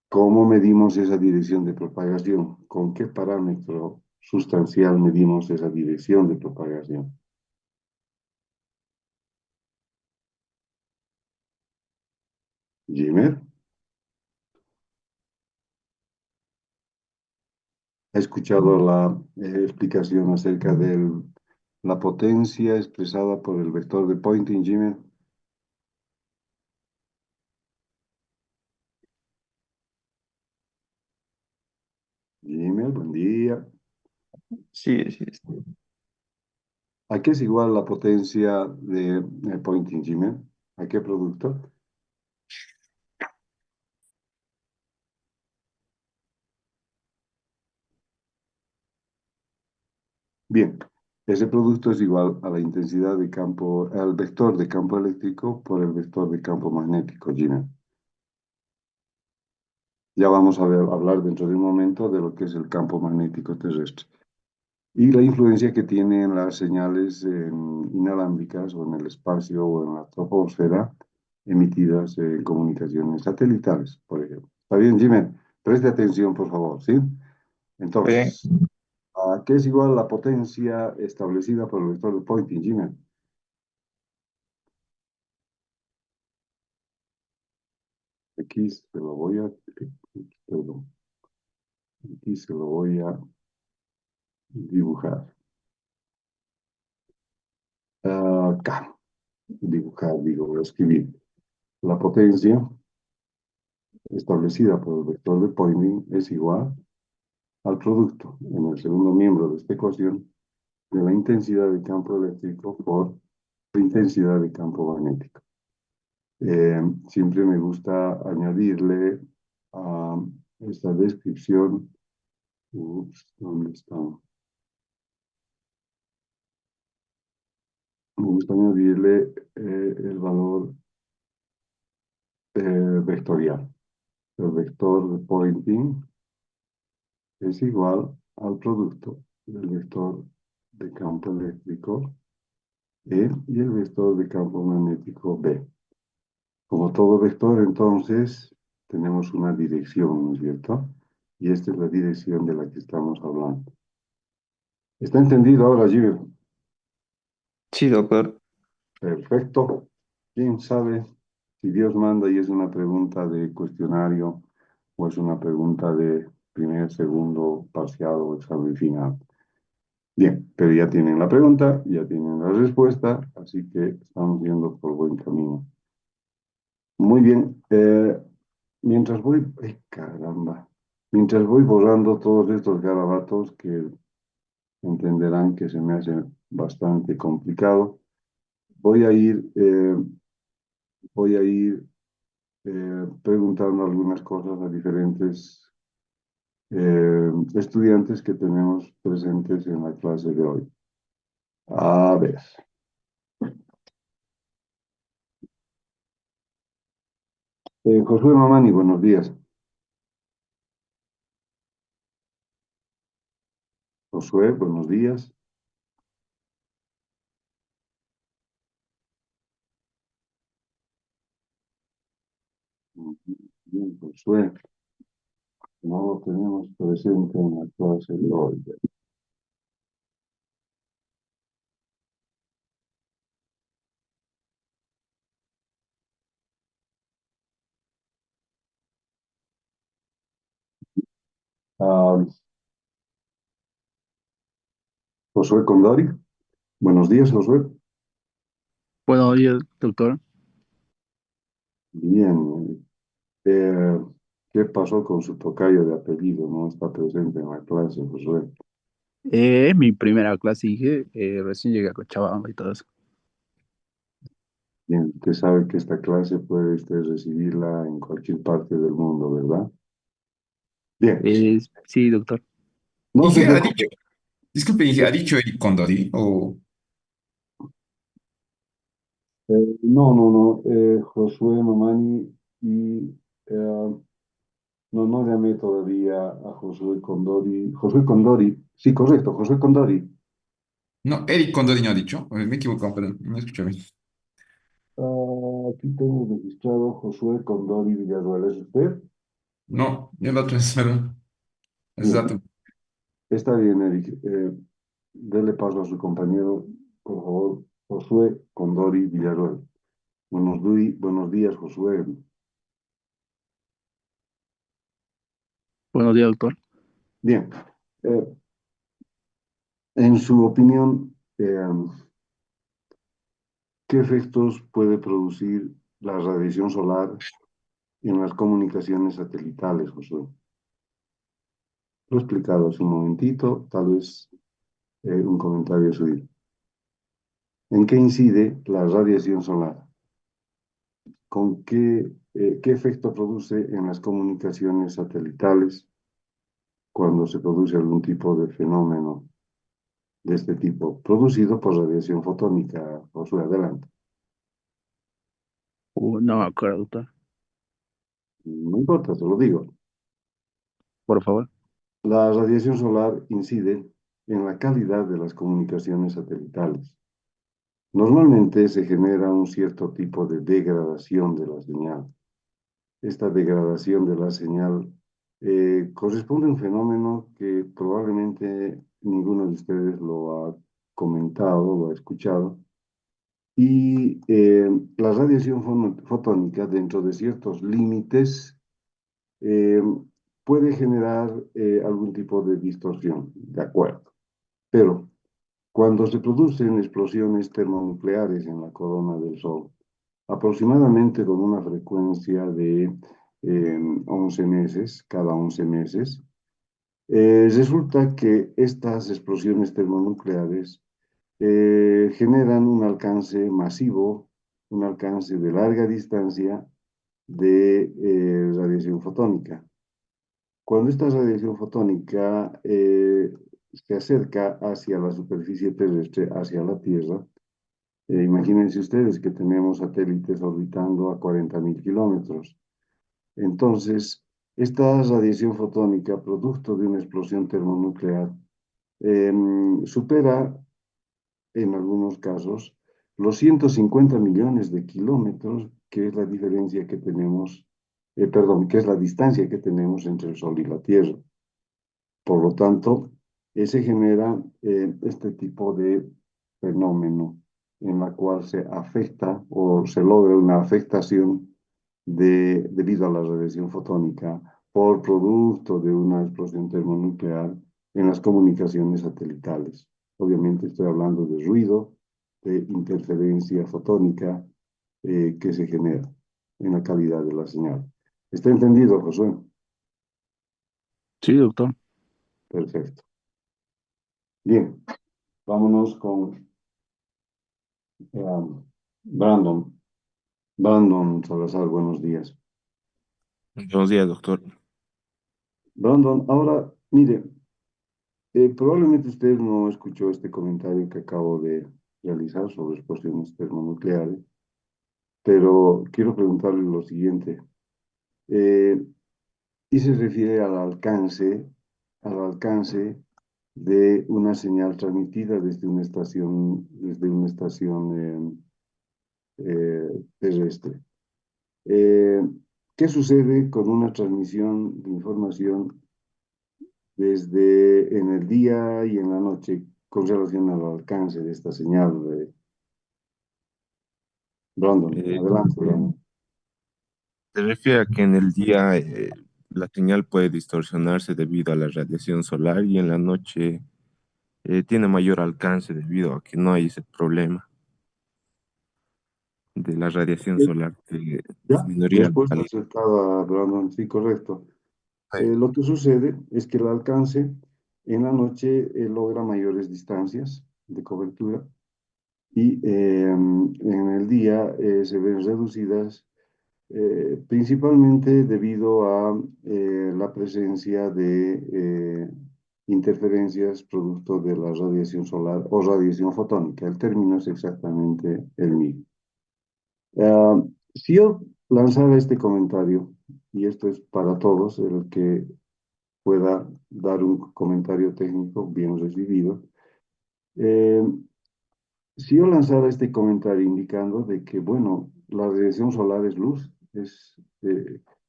¿cómo medimos esa dirección de propagación? ¿Con qué parámetro sustancial medimos esa dirección de propagación? Jimmy. ¿Ha escuchado la explicación acerca de la potencia expresada por el vector de Poynting, Jimmy? Jimmy, buen día. Sí, sí. ¿A qué es igual la potencia de Poynting, Jimmy? ¿A qué producto? Bien, ese producto es igual a la intensidad de campo, al vector de campo eléctrico por el vector de campo magnético, Jimmy. Ya vamos a hablar dentro de un momento de lo que es el campo magnético terrestre y la influencia que tienen las señales inalámbricas o en el espacio o en la troposfera emitidas en comunicaciones satelitales, por ejemplo. ¿Está bien, Jimmy? Preste atención, por favor, ¿sí? Bien. Entonces, ¿a qué es igual la potencia establecida por el vector de Poynting, Jimmy? Aquí se lo voy a, perdón, aquí se lo voy a dibujar. Acá, dibujar, digo, escribir. La potencia establecida por el vector de Poynting es igual al producto en el segundo miembro de esta ecuación de la intensidad de campo eléctrico por la intensidad de campo magnético. Siempre me gusta añadirle a esta descripción, ¿dónde está? Me gusta añadirle el valor vectorial. El vector de Poynting es igual al producto del vector de campo eléctrico E y el vector de campo magnético B. Como todo vector, entonces, tenemos una dirección, ¿no es cierto? Y esta es la dirección de la que estamos hablando. ¿Está entendido ahora, Gilles? Sí, doctor. Perfecto. ¿Quién sabe si Dios manda y es una pregunta de cuestionario o es una pregunta de primer, segundo, parcial o examen final? Bien, pero ya tienen la pregunta, ya tienen la respuesta, así que estamos yendo por buen camino. Muy bien. Mientras voy, ¡ay, caramba! Mientras voy borrando todos estos garabatos que entenderán que se me hace bastante complicado, voy a ir, eh, voy a ir preguntando algunas cosas a diferentes estudiantes que tenemos presentes en la clase de hoy. A ver. Josué Mamani, buenos días. Josué, buenos días. Bien, Josué, no lo tenemos presente en la clase de hoy. Ah, Josué Condori, buenos días, Josué. Buenos días, doctor. Bien, eh, ¿qué pasó con su tocayo de apellido? No está presente en la clase, Josué. Mi primera clase dije, recién llegué a Cochabamba y todo eso. Bien, usted sabe que esta clase puede usted recibirla en cualquier parte del mundo, ¿verdad? Bien, Sí, doctor. no se Inge, ha preocupe. dicho, disculpe, Inge, ¿ha dicho Eric Condori? O, No, Josué Mamani y no llamé todavía a Josué Condori. Josué Condori, sí, correcto, Josué Condori. no, Eric Condori no ha dicho. Me equivoco, perdón, no escuché bien. Aquí tengo registrado Josué Condori Villarroel, ¿es usted? No, el otro es, perdón, es Bien, dato. está bien, Eric. Dele paso a su compañero, por favor, Josué Condori Villarroel. Buenos días, Josué. Buenos días, doctor. Bien, eh, en su opinión, ¿qué efectos puede producir la radiación solar en las comunicaciones satelitales, Josué? Lo he explicado hace un momentito, tal vez un comentario suyo. ¿En qué incide la radiación solar? ¿Qué efecto produce en las comunicaciones satelitales cuando se produce algún tipo de fenómeno de este tipo, producido por radiación fotónica? Josué, adelante. No me acuerdo, doctor. No importa, te lo digo. Por favor. La radiación solar incide en la calidad de las comunicaciones satelitales. Normalmente se genera un cierto tipo de degradación de la señal. Esta degradación de la señal corresponde a un fenómeno que probablemente ninguno de ustedes lo ha comentado, lo ha escuchado, Y la radiación fotónica, dentro de ciertos límites, eh, puede generar algún tipo de distorsión, de acuerdo. Pero cuando se producen explosiones termonucleares en la corona del Sol, aproximadamente con una frecuencia de 11 meses, cada 11 meses, resulta que estas explosiones termonucleares generan un alcance masivo, un alcance de larga distancia de radiación fotónica. Cuando esta radiación fotónica se acerca hacia la superficie terrestre, hacia la Tierra, imagínense ustedes que tenemos satélites orbitando a 40.000 kilómetros. Entonces, esta radiación fotónica, producto de una explosión termonuclear, supera en algunos casos los 150 millones de kilómetros, que es la diferencia que tenemos, perdón, que es la distancia que tenemos entre el Sol y la Tierra. Por lo tanto, se genera este tipo de fenómeno en la cual se afecta o se logra una afectación debido a la radiación fotónica por producto de una explosión termonuclear en las comunicaciones satelitales. Obviamente estoy hablando de ruido, de interferencia fotónica que se genera en la calidad de la señal. ¿Está entendido, Josué? Sí, doctor. Perfecto. Bien, vámonos con Brandon. Brandon Salazar, buenos días. Buenos días, doctor. Brandon, ahora, mire, probablemente usted no escuchó este comentario que acabo de realizar sobre explosiones termonucleares, pero quiero preguntarle lo siguiente. Eh, y se refiere al alcance de una señal transmitida desde una estación terrestre. Eh, ¿Qué sucede con una transmisión de información desde en el día y en la noche con relación al alcance de esta señal? Brandon, Eh, adelante, Brandon. Se refiere a que en el día la señal puede distorsionarse debido a la radiación solar y en la noche tiene mayor alcance debido a que no hay ese problema de la radiación Eh, solar que Ya, disminuiría la respuesta calidad. acertada, Brandon, sí, correcto. Lo que sucede es que el alcance en la noche logra mayores distancias de cobertura y en el día se ven reducidas principalmente debido a la presencia de interferencias producto de la radiación solar o radiación fotónica. El término es exactamente el mismo. Si yo lanzara este comentario, y esto es para todos, el que pueda dar un comentario técnico bien recibido, eh, si yo lanzara este comentario indicando de que, bueno, la radiación solar es luz, es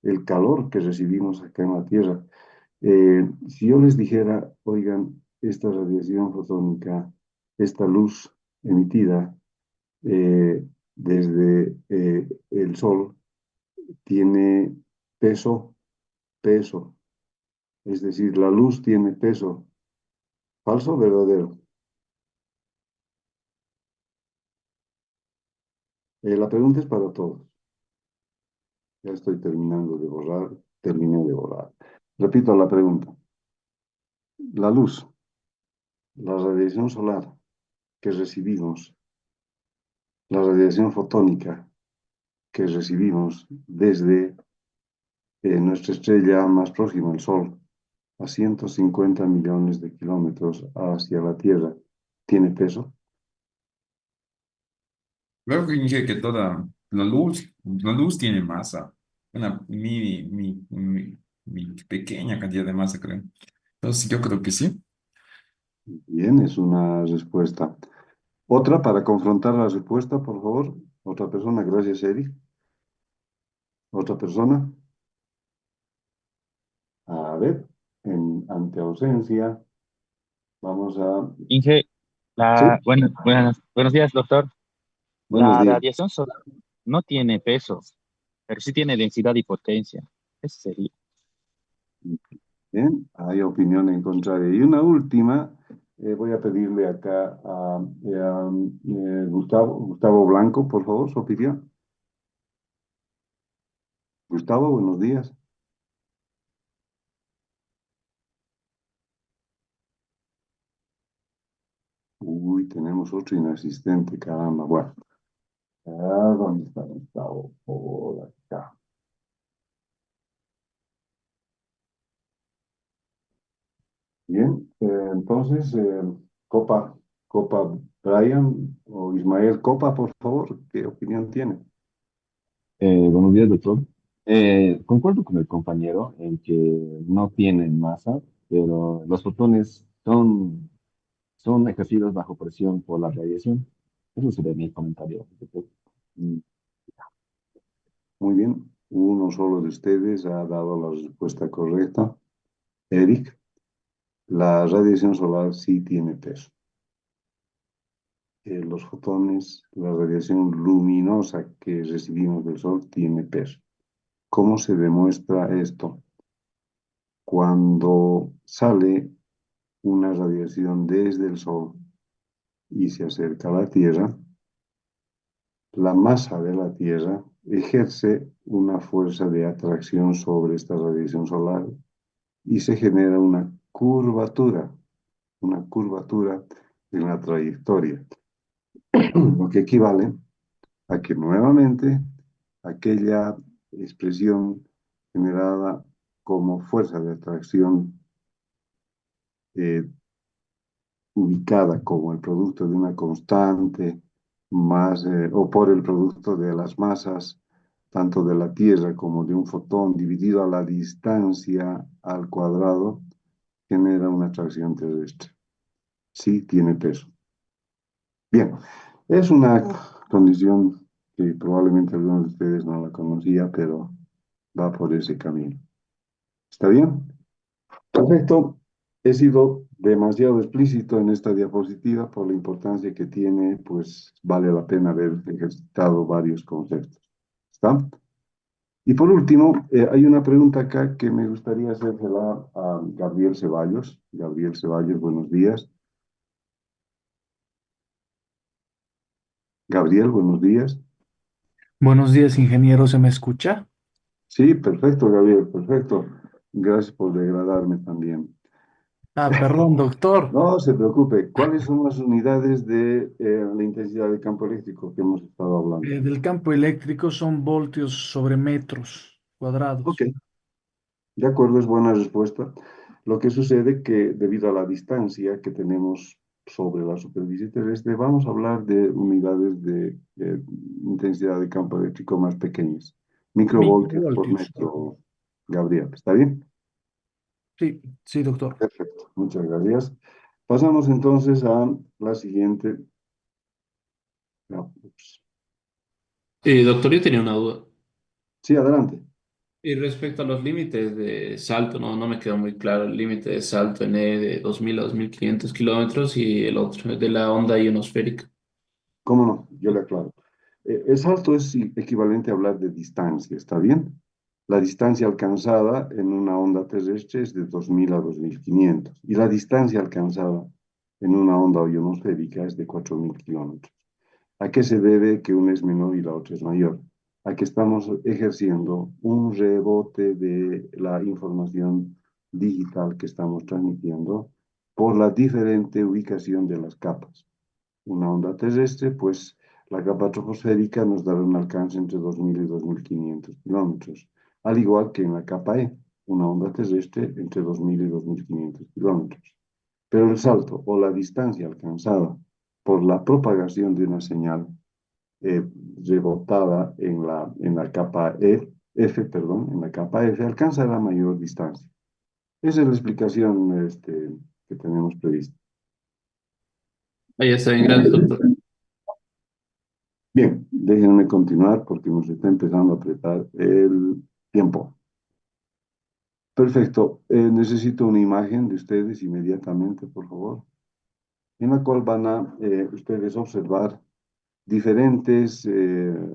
el calor que recibimos acá en la Tierra. Si yo les dijera, oigan, esta radiación fotónica, esta luz emitida desde el Sol, tiene peso, peso, es decir, la luz tiene peso, falso o verdadero. La pregunta es para todos. Ya estoy terminando de borrar, terminé de borrar. Repito la pregunta. La luz, la radiación solar que recibimos, la radiación fotónica que recibimos desde nuestra estrella más próxima, el Sol, a 150 millones de kilómetros hacia la Tierra, ¿tiene peso? Luego que dije que toda la luz tiene masa, una pequeña cantidad de masa, creo. Entonces yo creo que sí. Bien, es una respuesta. Otra para confrontar la respuesta, por favor. Otra persona, gracias, Eric. Otra persona. A ver, ante ausencia, vamos a... Inge, Sí, buenos días, doctor. Buenos La días. radiación solar no tiene peso, pero sí tiene densidad y potencia. Ese sería. Bien, hay opinión en contraria. Y una última, voy a pedirle acá a Gustavo Blanco, por favor, su opinión. Gustavo, buenos días. Uy, tenemos otro inasistente, caramba. Bueno, ¿dónde está Gustavo? Por acá. Bien, entonces, Copa Brian o Ismael Copa, por favor, ¿qué opinión tiene? Buenos días, doctor. Concuerdo con el compañero en que no tienen masa, pero los fotones son ejercidos bajo presión por la radiación. Eso sería mi comentario, doctor. Mm, Muy bien, uno solo de ustedes ha dado la respuesta correcta. Eric, la radiación solar sí tiene peso. Los fotones, la radiación luminosa que recibimos del Sol tiene peso. ¿Cómo se demuestra esto? Cuando sale una radiación desde el Sol y se acerca a la Tierra, la masa de la Tierra ejerce una fuerza de atracción sobre esta radiación solar y se genera una curvatura en la trayectoria, lo que equivale a que nuevamente aquella expresión generada como fuerza de atracción eh, ubicada como el producto de una constante más o por el producto de las masas tanto de la Tierra como de un fotón dividido a la distancia al cuadrado genera una atracción terrestre. Sí tiene peso. Bien, es una condición que probablemente algunos de ustedes no la conocía, pero va por ese camino. ¿Está bien? Perfecto. He sido demasiado explícito en esta diapositiva por la importancia que tiene, pues vale la pena haber ejercitado varios conceptos. ¿Está? Y por último, hay una pregunta acá que me gustaría hacérsela a Gabriel Ceballos. Gabriel Ceballos, buenos días. Gabriel, buenos días. Buenos días, ingeniero, ¿se me escucha? Sí, perfecto, Gabriel, perfecto. Gracias por degradarme también. Ah, perdón, doctor. No se preocupe. ¿Cuáles son las unidades de la intensidad de campo eléctrico que hemos estado hablando? Del campo eléctrico son voltios sobre metros Ok, cuadrados. de acuerdo, es buena respuesta. Lo que sucede que debido a la distancia que tenemos sobre la superficie terrestre, vamos a hablar de unidades de intensidad de campo eléctrico más pequeñas. Microvoltios por Microvoltios. metro, Gabriel. ¿Está bien? Sí, sí, doctor. Perfecto, muchas gracias. Pasamos entonces a la siguiente. No, ups. Doctor, yo tenía una duda. Sí, adelante. Y respecto a los límites de salto, no me quedó muy claro el límite de salto en E de 2000 a 2500 kilómetros y el otro de la onda ionosférica. ¿Cómo no? Yo le aclaro. El salto es equivalente a hablar de distancia, ¿está bien? La distancia alcanzada en una onda terrestre es de 2000 a 2500 y la distancia alcanzada en una onda ionosférica es de 4000 kilómetros. ¿A qué se debe que una es menor y la otra es mayor? A que estamos ejerciendo un rebote de la información digital que estamos transmitiendo por la diferente ubicación de las capas. Una onda terrestre, pues la capa troposférica nos dará un alcance entre 2000 y 2500 kilómetros, al igual que en la capa E, una onda terrestre entre 2000 y 2500 kilómetros. Pero el salto o la distancia alcanzada por la propagación de una señal eh, rebotada en la capa F, perdón, en la capa F, alcanza la mayor distancia. Esa es la explicación que tenemos prevista. Ahí está bien, gracias, doctor. Bien, déjenme continuar porque nos está empezando a apretar el tiempo. Perfecto. Necesito una imagen de ustedes inmediatamente, por favor, en la cual van a ustedes observar diferentes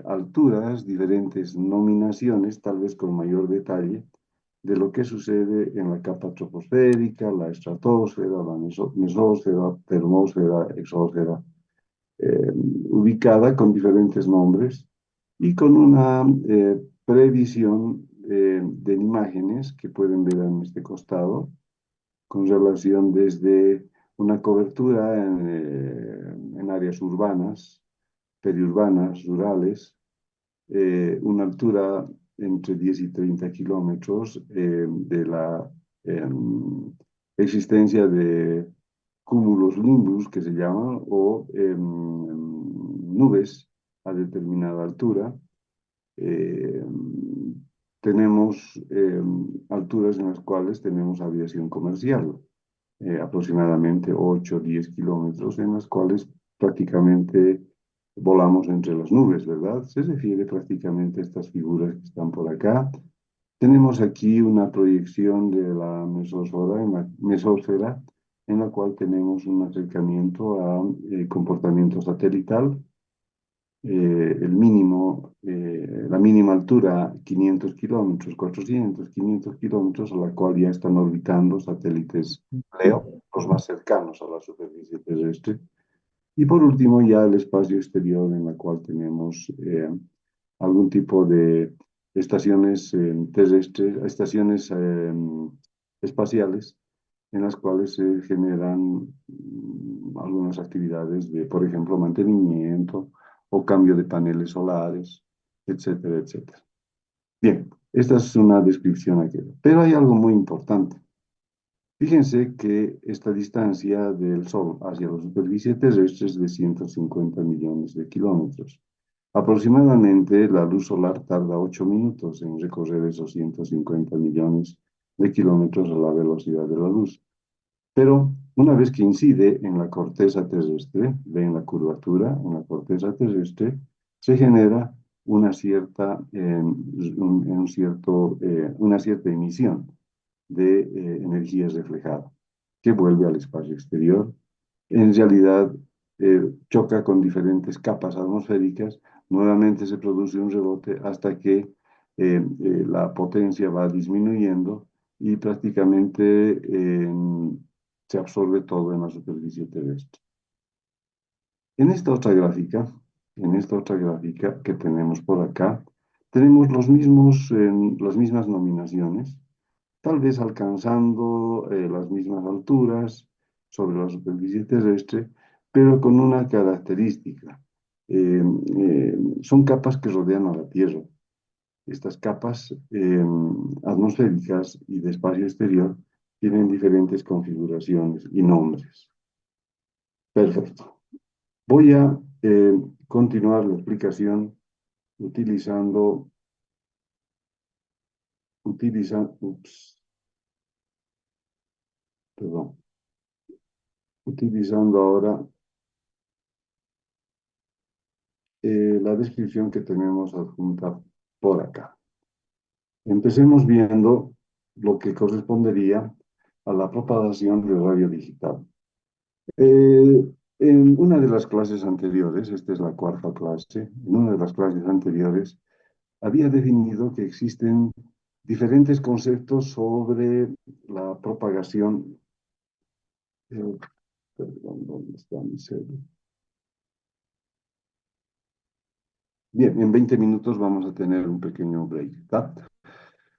alturas, diferentes nominaciones, tal vez con mayor detalle, de lo que sucede en la capa troposférica, la estratosfera, la mesósfera, termósfera, exósfera, ubicada con diferentes nombres y con una previsión de imágenes que pueden ver en este costado, con relación desde una cobertura en áreas urbanas, periurbanas, rurales, una altura entre 10 y 30 kilómetros de la existencia de cúmulos nimbus, que se llaman, o nubes a determinada altura. Eh, tenemos alturas en las cuales tenemos aviación comercial, aproximadamente 8 o 10 kilómetros, en las cuales prácticamente volamos entre las nubes, ¿verdad? Se refiere prácticamente a estas figuras que están por acá. Tenemos aquí una proyección de la mesósfera, en la cual tenemos un acercamiento a comportamiento satelital. La mínima altura, 500 kilómetros, 400, 500 kilómetros, a la cual ya están orbitando satélites LEO, los más cercanos a la superficie terrestre. Y por último, ya el espacio exterior, en la cual tenemos algún tipo de estaciones terrestres, estaciones espaciales, en las cuales se generan algunas actividades de, por ejemplo, mantenimiento o cambio de paneles solares, etcétera, etcétera. Bien, esta es una descripción aquí, pero hay algo muy importante. Fíjense que esta distancia del Sol hacia la superficie terrestre es de 150 millones de kilómetros. Aproximadamente la luz solar tarda 8 minutos en recorrer esos 150 millones de kilómetros a la velocidad de la luz. Pero una vez que incide en la corteza terrestre, ven la curvatura en la corteza terrestre, se genera una cierta, una cierta emisión de energía reflejada que vuelve al espacio exterior. En realidad choca con diferentes capas atmosféricas, nuevamente se produce un rebote hasta que la potencia va disminuyendo y prácticamente se absorbe todo en la superficie terrestre. En esta otra gráfica, que tenemos por acá, tenemos las mismas nominaciones, tal vez alcanzando las mismas alturas sobre la superficie terrestre, pero con una característica. Son capas que rodean a la Tierra. Estas capas atmosféricas y de espacio exterior tienen diferentes configuraciones y nombres. Perfecto. Voy a continuar la explicación utilizando, perdón, utilizando ahora la descripción que tenemos adjunta por acá. Empecemos viendo lo que correspondería a la propagación de radio digital. En una de las clases anteriores, esta es la cuarta clase, en una de las clases anteriores, había definido que existen diferentes conceptos sobre la propagación. Perdón, ¿dónde está mi celular? Bien, en 20 minutos vamos a tener un pequeño break, ¿tá?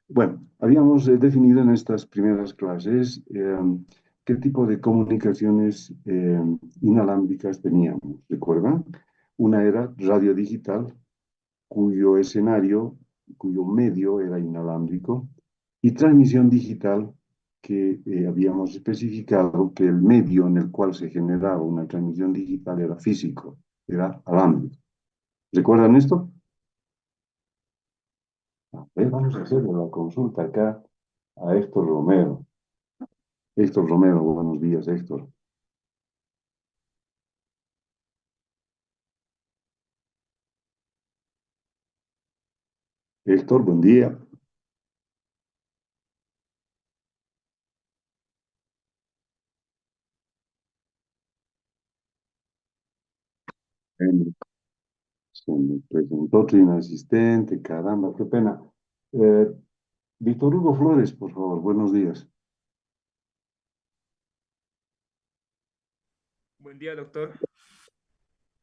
Bueno, habíamos definido en estas primeras clases qué tipo de comunicaciones inalámbricas teníamos, ¿recuerdan? Una era radio digital, cuyo escenario, cuyo medio era inalámbrico, y transmisión digital, que habíamos especificado que el medio en el cual se generaba una transmisión digital era físico, era alámbrico. ¿Recuerdan esto? A ver, vamos a hacer la consulta acá a Héctor Romero. Héctor Romero, buenos días, Héctor. Héctor, buen día. Se me presentó otro inasistente, caramba, qué pena. Eh, Víctor Hugo Flores, por favor, buenos días. Buen día, doctor.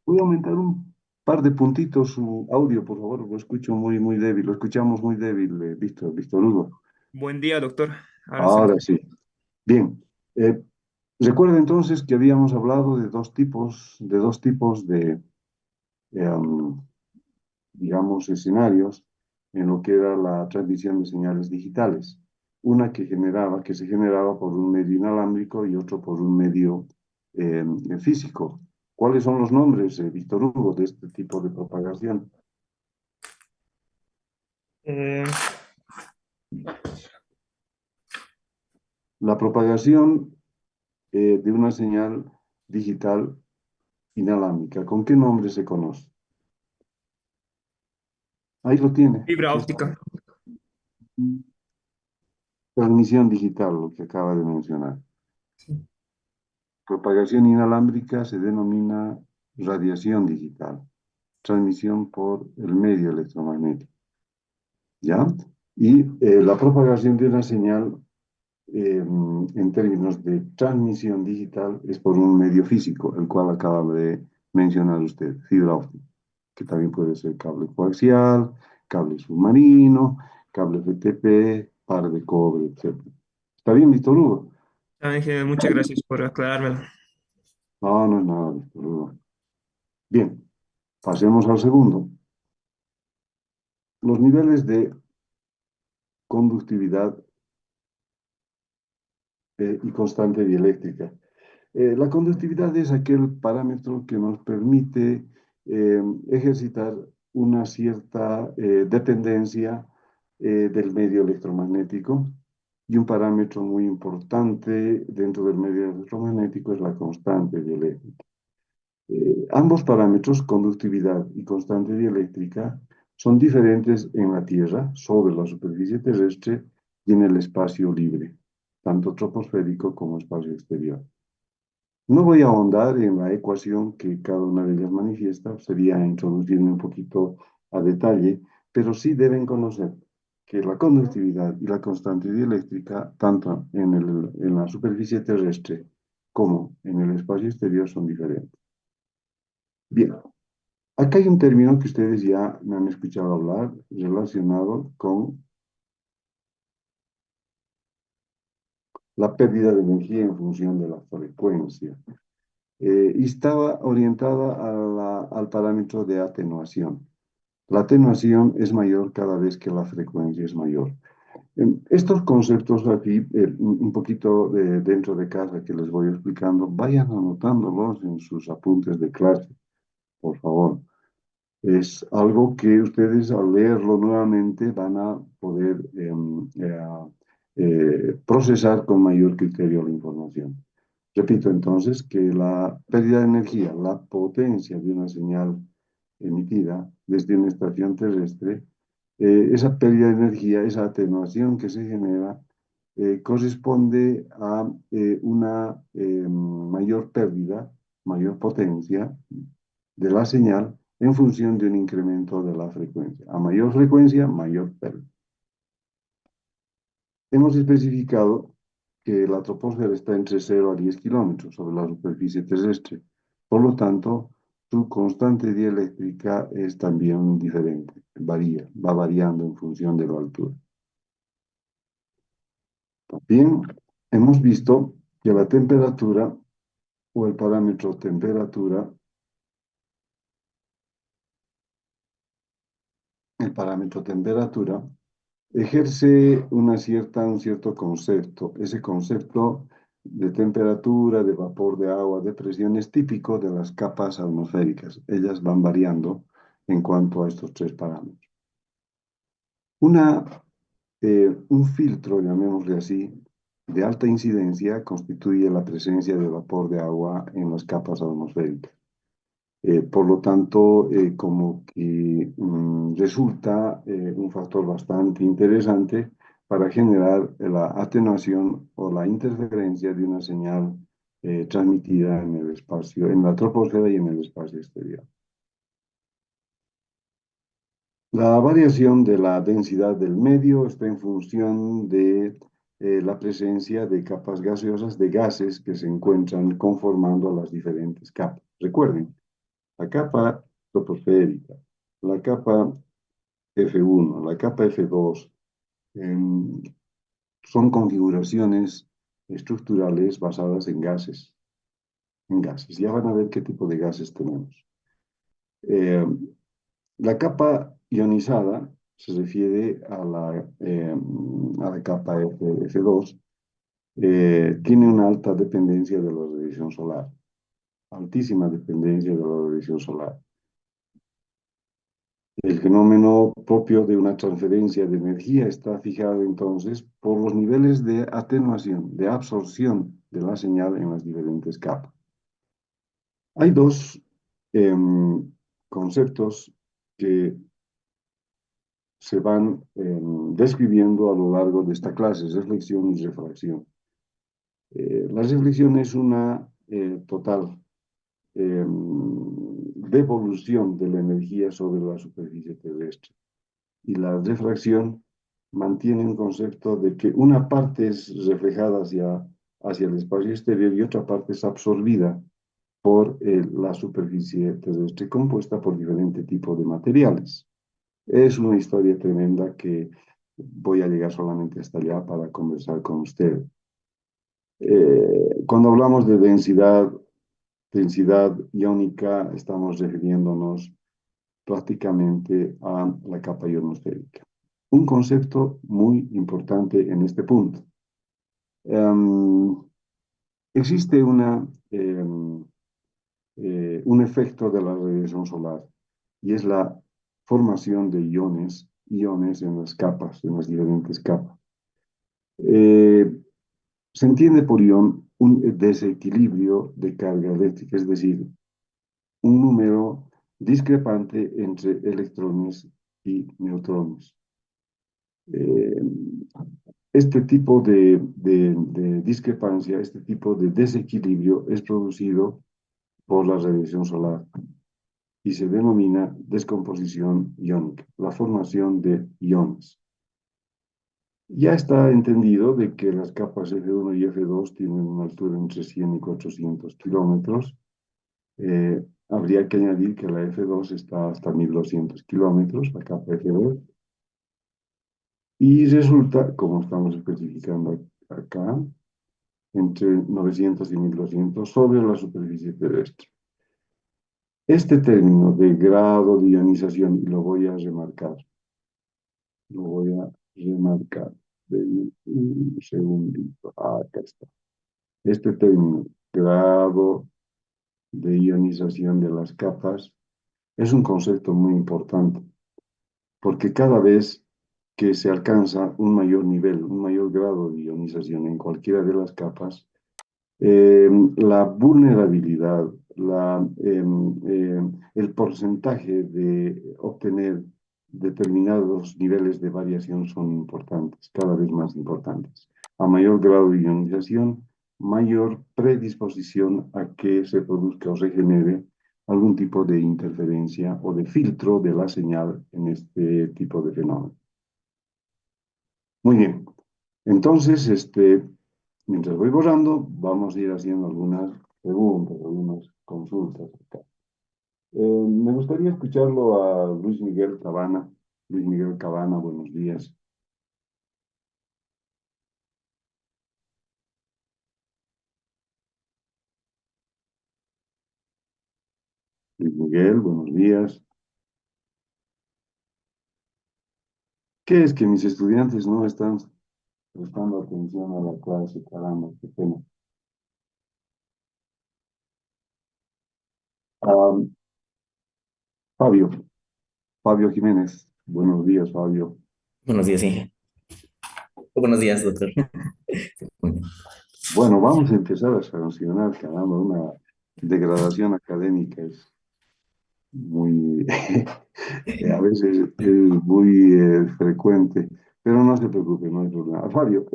Voy a aumentar un par de puntitos su audio, por favor, lo escucho muy débil, lo escuchamos muy débil, Víctor Hugo. Buen día, doctor. Ahora se me... Ahora sí. Bien. Eh, Recuerda entonces que habíamos hablado de dos tipos de, digamos, escenarios en lo que era la transmisión de señales digitales. Una que se generaba por un medio inalámbrico y otro por un medio físico. ¿Cuáles son los nombres, Víctor Hugo, de este tipo de propagación? Eh, La propagación de una señal digital inalámbrica, ¿con qué nombre se conoce? Ahí lo tiene. Fibra Aquí está. óptica. Transmisión digital, lo que acaba de mencionar. Propagación inalámbrica se denomina radiación digital, transmisión por el medio electromagnético. ¿Ya? Y la propagación de una señal en términos de transmisión digital es por un medio físico, el cual acaba de mencionar usted, fibra óptica, que también puede ser cable coaxial, cable submarino, cable FTP, par de cobre, etc. ¿Está bien, Víctor Hugo? Ángel, muchas gracias por aclarármelo. No, no es nada, Víctor Hugo. Bien, pasemos al segundo. Los niveles de conductividad y constante dieléctrica. La conductividad es aquel parámetro que nos permite ejercitar una cierta dependencia del medio electromagnético, y un parámetro muy importante dentro del medio electromagnético es la constante dieléctrica. Ambos parámetros, conductividad y constante dieléctrica, son diferentes en la Tierra, sobre la superficie terrestre y en el espacio libre, tanto troposférico como espacio exterior. No voy a ahondar en la ecuación que cada una de ellas manifiesta, sería introducirme un poquito a detalle, pero sí deben conocer que la conductividad y la constante dieléctrica, tanto en la superficie terrestre como en el espacio exterior, son diferentes. Bien, acá hay un término que ustedes ya me han escuchado hablar relacionado con la pérdida de energía en función de la frecuencia. Y estaba orientada al parámetro de atenuación. La atenuación es mayor cada vez que la frecuencia es mayor. Estos conceptos aquí, un poquito dentro de casa que les voy explicando, vayan anotándolos en sus apuntes de clase, por favor. Es algo que ustedes al leerlo nuevamente van a poder procesar con mayor criterio la información. Repito entonces que la pérdida de energía, la potencia de una señal emitida desde una estación terrestre, esa pérdida de energía, esa atenuación que se genera, corresponde a una mayor pérdida, mayor potencia de la señal en función de un incremento de la frecuencia. A mayor frecuencia, mayor pérdida. Hemos especificado que la troposfera está entre 0 a 10 kilómetros sobre la superficie terrestre. Por lo tanto, su constante dieléctrica es también diferente, va variando en función de la altura. También hemos visto que la temperatura o el parámetro temperatura, ejerce un cierto concepto. Ese concepto de temperatura, de vapor de agua, de presión es típico de las capas atmosféricas. Ellas van variando en cuanto a estos tres parámetros. Un filtro, llamémosle así, de alta incidencia constituye la presencia de vapor de agua en las capas atmosféricas. Por lo tanto, como que resulta un factor bastante interesante para generar la atenuación o la interferencia de una señal transmitida en el espacio, en la troposfera y en el espacio exterior. La variación de la densidad del medio está en función de la presencia de capas gaseosas de gases que se encuentran conformando las diferentes capas. Recuerden, la capa troposférica, la capa F1, la capa F2, son configuraciones estructurales basadas en gases. Ya van a ver qué tipo de gases tenemos. La capa ionizada se refiere a la capa F2, tiene una alta dependencia de la radiación solar, altísima dependencia de la radiación solar. El fenómeno propio de una transferencia de energía está fijado entonces por los niveles de atenuación, de absorción de la señal en las diferentes capas. Hay dos conceptos que se van describiendo a lo largo de esta clase, reflexión y refracción. La reflexión es una total devolución de la energía sobre la superficie terrestre. Y la refracción mantiene un concepto de que una parte es reflejada hacia el espacio exterior y otra parte es absorbida por la superficie terrestre compuesta por diferentes tipos de materiales. Es una historia tremenda que voy a llegar solamente hasta allá para conversar con usted. Cuando hablamos de densidad iónica, estamos refiriéndonos prácticamente a la capa ionosférica. Un concepto muy importante en este punto. Existe un efecto de la radiación solar y es la formación de iones en las capas, en las diferentes capas. Se entiende por ion un desequilibrio de carga eléctrica, es decir, un número discrepante entre electrones y neutrones. Este tipo de discrepancia, este tipo de desequilibrio es producido por la radiación solar y se denomina descomposición iónica, la formación de iones. Ya está entendido de que las capas F1 y F2 tienen una altura entre 100 y 400 kilómetros. Habría que añadir que la F2 está hasta 1200 kilómetros, la capa F2. Y resulta, como estamos especificando acá, entre 900 y 1200 sobre la superficie terrestre. Este término de grado de ionización, y lo voy a remarcar, un segundito, acá está. Este término, grado de ionización de las capas, es un concepto muy importante, porque cada vez que se alcanza un mayor nivel, un mayor grado de ionización en cualquiera de las capas, la vulnerabilidad, el porcentaje de obtener determinados niveles de variación son importantes, cada vez más importantes. A mayor grado de ionización, mayor predisposición a que se produzca o se genere algún tipo de interferencia o de filtro de la señal en este tipo de fenómeno. Muy bien. Entonces, mientras voy borrando, vamos a ir haciendo algunas preguntas, algunas consultas acá. Me gustaría escucharlo a Luis Miguel Cabana. Luis Miguel Cabana, buenos días. Luis Miguel, buenos días. ¿Qué es que mis estudiantes no están prestando atención a la clase? Caramba, qué pena. Fabio Jiménez. Buenos días, Fabio. Buenos días, sí. Buenos días, doctor. Bueno, vamos a empezar a sancionar, caramba, una degradación académica es muy, a veces es muy frecuente, pero no se preocupe, no hay problema. Fabio,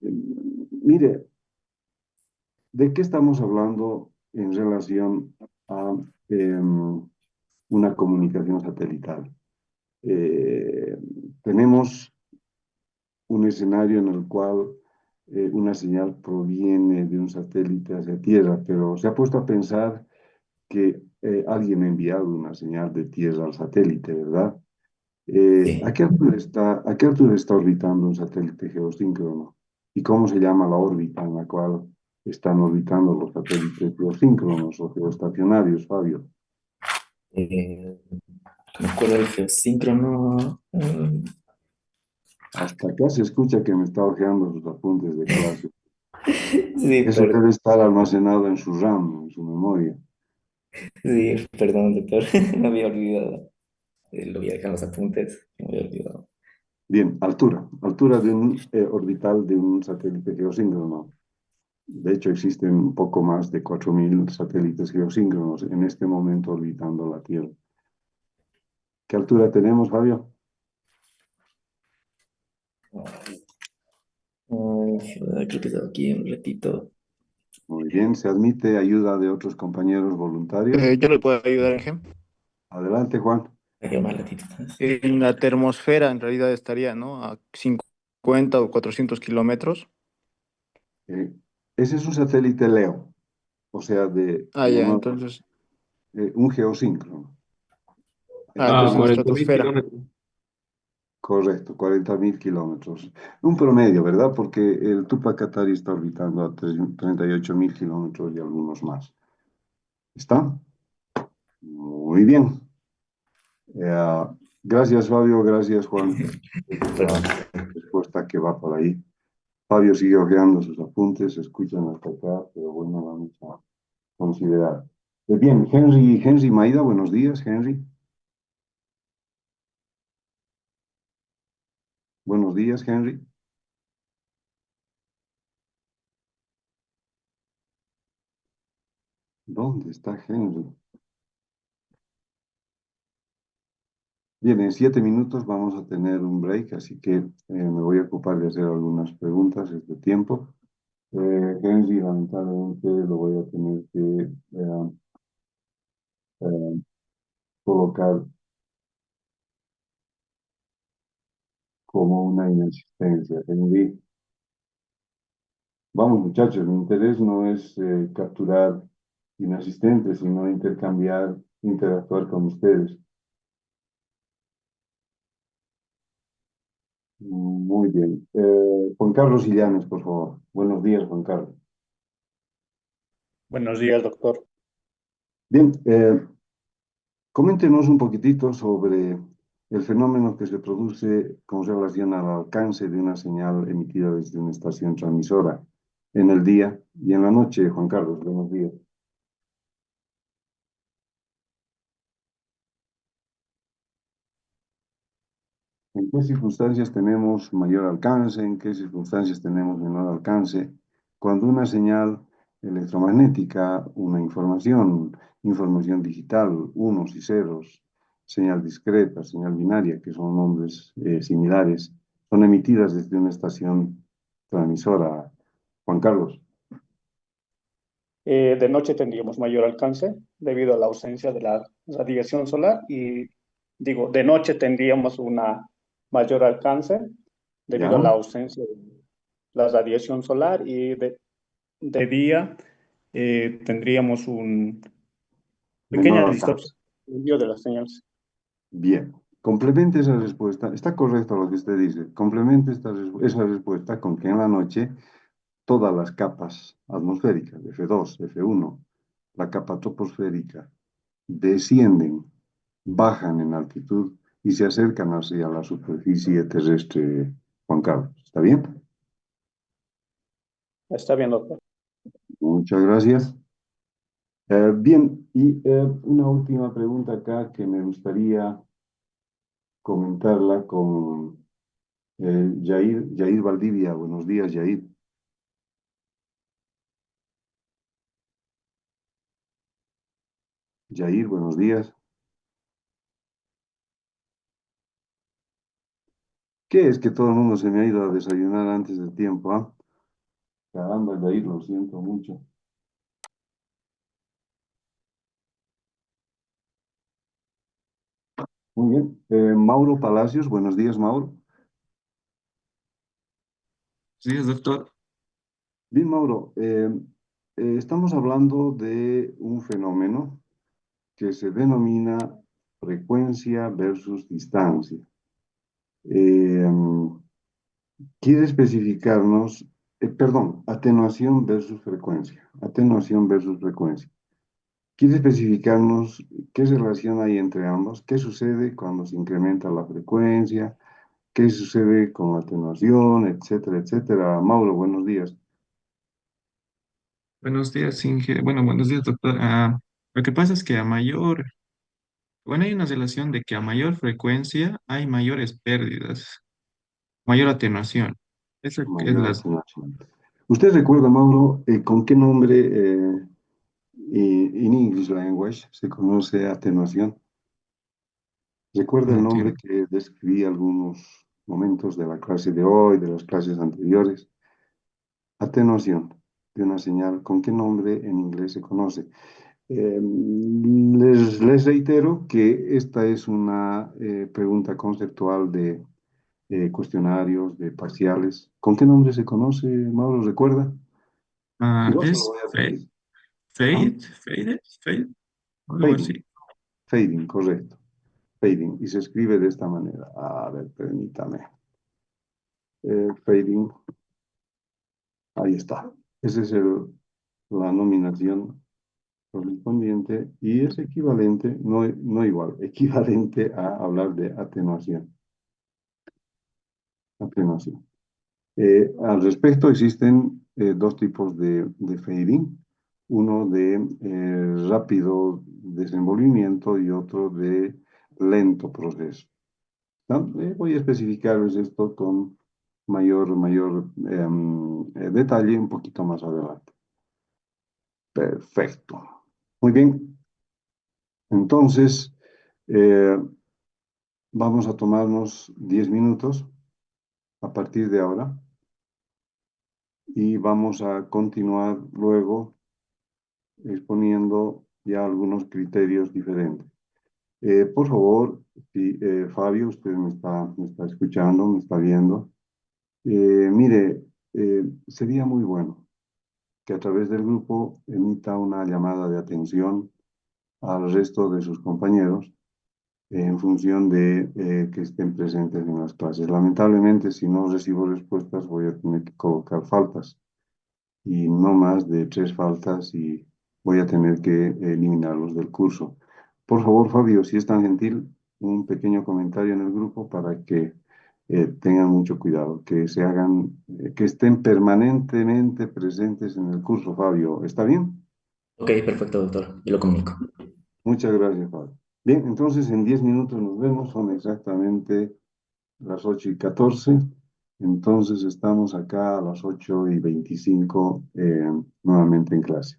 mire, ¿de qué estamos hablando en relación a una comunicación satelital? Eh, tenemos un escenario en el cual una señal proviene de un satélite hacia Tierra, pero se ha puesto a pensar que alguien ha enviado una señal de Tierra al satélite, ¿verdad? Sí. ¿A qué altura está orbitando un satélite geosíncrono? ¿Y cómo se llama la órbita en la cual están orbitando los satélites geosíncronos o geoestacionarios, Fabio? Eh, Me acuerdo del geosíncrono. Hasta acá se escucha que me está hojeando sus apuntes de clase. Sí, Eso perdón, debe estar almacenado en su RAM, en su memoria. sí, perdón, doctor. Me había olvidado. Lo voy a dejar en los apuntes. Me había olvidado. Bien, altura de un orbital de un satélite geosíncrono. De hecho, existen un poco más de 4.000 satélites geosíncronos en este momento orbitando la Tierra. ¿Qué altura tenemos, Fabio? Creo que estaba aquí un ratito. Muy bien, se admite ayuda de otros compañeros voluntarios. Yo le puedo ayudar, Ángel. Adelante, Juan. Más latitudes. En la termosfera en realidad estaría, ¿no? A 50 o 400 kilómetros. Eh, ese es un satélite LEO, o sea, de Ah, ya, entonces, un geosíncrono. entonces en la 40.000 estratosfera. kilómetros. Correcto, 40.000 kilómetros. Un promedio, ¿verdad? Porque el Tupac Katari está orbitando a 38.000 kilómetros y algunos más. ¿Está? Muy bien. Gracias, Fabio. Gracias, Juan. Esa es Perdón. la respuesta que va por ahí. Fabio sigue hojeando sus apuntes, se escuchan hasta acá, pero bueno, vamos a considerar. Bien, Henry Maida, buenos días, Henry. Buenos días, Henry. ¿Dónde está Henry? Bien, en 7 minutos vamos a tener un break, así que me voy a ocupar de hacer algunas preguntas este tiempo. Henry, lamentablemente lo voy a tener que eh, colocar como una inexistencia. Henry, vamos muchachos, mi interés no es capturar inasistentes, sino intercambiar, interactuar con ustedes. Muy bien. Juan Carlos Illanes, por favor. Buenos días, Juan Carlos. Buenos días, doctor. Bien, coméntenos un poquitito sobre el fenómeno que se produce con relación al alcance de una señal emitida desde una estación transmisora en el día y en la noche, Juan Carlos. Buenos días. ¿En qué circunstancias tenemos mayor alcance? ¿En qué circunstancias tenemos menor alcance? Cuando una señal electromagnética, una información digital, unos y ceros, señal discreta, señal binaria, que son nombres similares, son emitidas desde una estación transmisora. Juan Carlos. De noche tendríamos mayor alcance debido a la ausencia de la radiación solar y digo, de noche tendríamos una mayor alcance debido a la ¿Ya? ausencia de la radiación solar y de día tendríamos una Menor pequeña alcance. distorsión en envío de las señales. Bien. Complemente esa respuesta. Está correcto lo que usted dice. Complemente esa respuesta con que en la noche todas las capas atmosféricas, F2, F1, la capa troposférica, descienden, bajan en altitud y se acercan hacia la superficie terrestre, Juan Carlos. ¿Está bien? Está bien, doctor. Muchas gracias. Bien, y una última pregunta acá que me gustaría comentarla con Yair Valdivia. Buenos días, Yair. Yair, buenos días. ¿Qué es que todo el mundo se me ha ido a desayunar antes del tiempo, ah? Caramba, Yair, lo siento mucho. Muy bien. Mauro Palacios, buenos días, Mauro. Sí, doctor. Bien, Mauro, estamos hablando de un fenómeno que se denomina frecuencia versus distancia. Eh, Quiere especificarnos, perdón, atenuación versus frecuencia. Atenuación versus frecuencia. Quiere especificarnos qué relación hay entre ambos, qué sucede cuando se incrementa la frecuencia, qué sucede con la atenuación, etcétera, etcétera. Mauro, buenos días. Buenos días, Inge. Bueno, buenos días, doctor. Lo que pasa es que hay una relación de que a mayor frecuencia hay mayores pérdidas, mayor atenuación. Eso es Mayor atenuación. ¿Usted recuerda, Mauro, con qué nombre en English language se conoce atenuación? ¿Recuerda no el nombre entiendo. que describí algunos momentos de la clase de hoy, de las clases anteriores? Atenuación de una señal. ¿Con qué nombre en inglés se conoce? Les reitero que esta es una pregunta conceptual de cuestionarios, de parciales. ¿Con qué nombre se conoce, Mauro? ¿Recuerda? Igual se lo Es voy a repetir. ¿Ah? fade, algo Fading, así. fading, correcto. Fading, y se escribe de esta manera. A ver, permítame. Fading, ahí está. Esa es la nominación correspondiente y es equivalente, no igual, equivalente a hablar de atenuación. Atenuación. Al respecto, existen dos tipos de fading, uno de rápido desenvolvimiento y otro de lento proceso. ¿No? Voy a especificarles esto con mayor detalle un poquito más adelante. Perfecto. Muy bien. Entonces, eh, vamos a tomarnos 10 minutos a partir de ahora y vamos a continuar luego exponiendo ya algunos criterios diferentes. Por favor, si, Fabio, usted me está escuchando, me está viendo. Mire, sería muy bueno que a través del grupo emita una llamada de atención al resto de sus compañeros en función de que estén presentes en las clases. Lamentablemente, si no recibo respuestas, voy a tener que colocar faltas y no más de 3 faltas y voy a tener que eliminarlos del curso. Por favor, Fabio, si es tan gentil, un pequeño comentario en el grupo para que tengan mucho cuidado, que se hagan, que estén permanentemente presentes en el curso, Fabio. ¿Está bien? Ok, perfecto, doctor. Yo lo comunico. Muchas gracias, Fabio. Bien, entonces en 10 minutos nos vemos, son exactamente las 8:14. Entonces estamos acá a las 8:25 nuevamente en clase.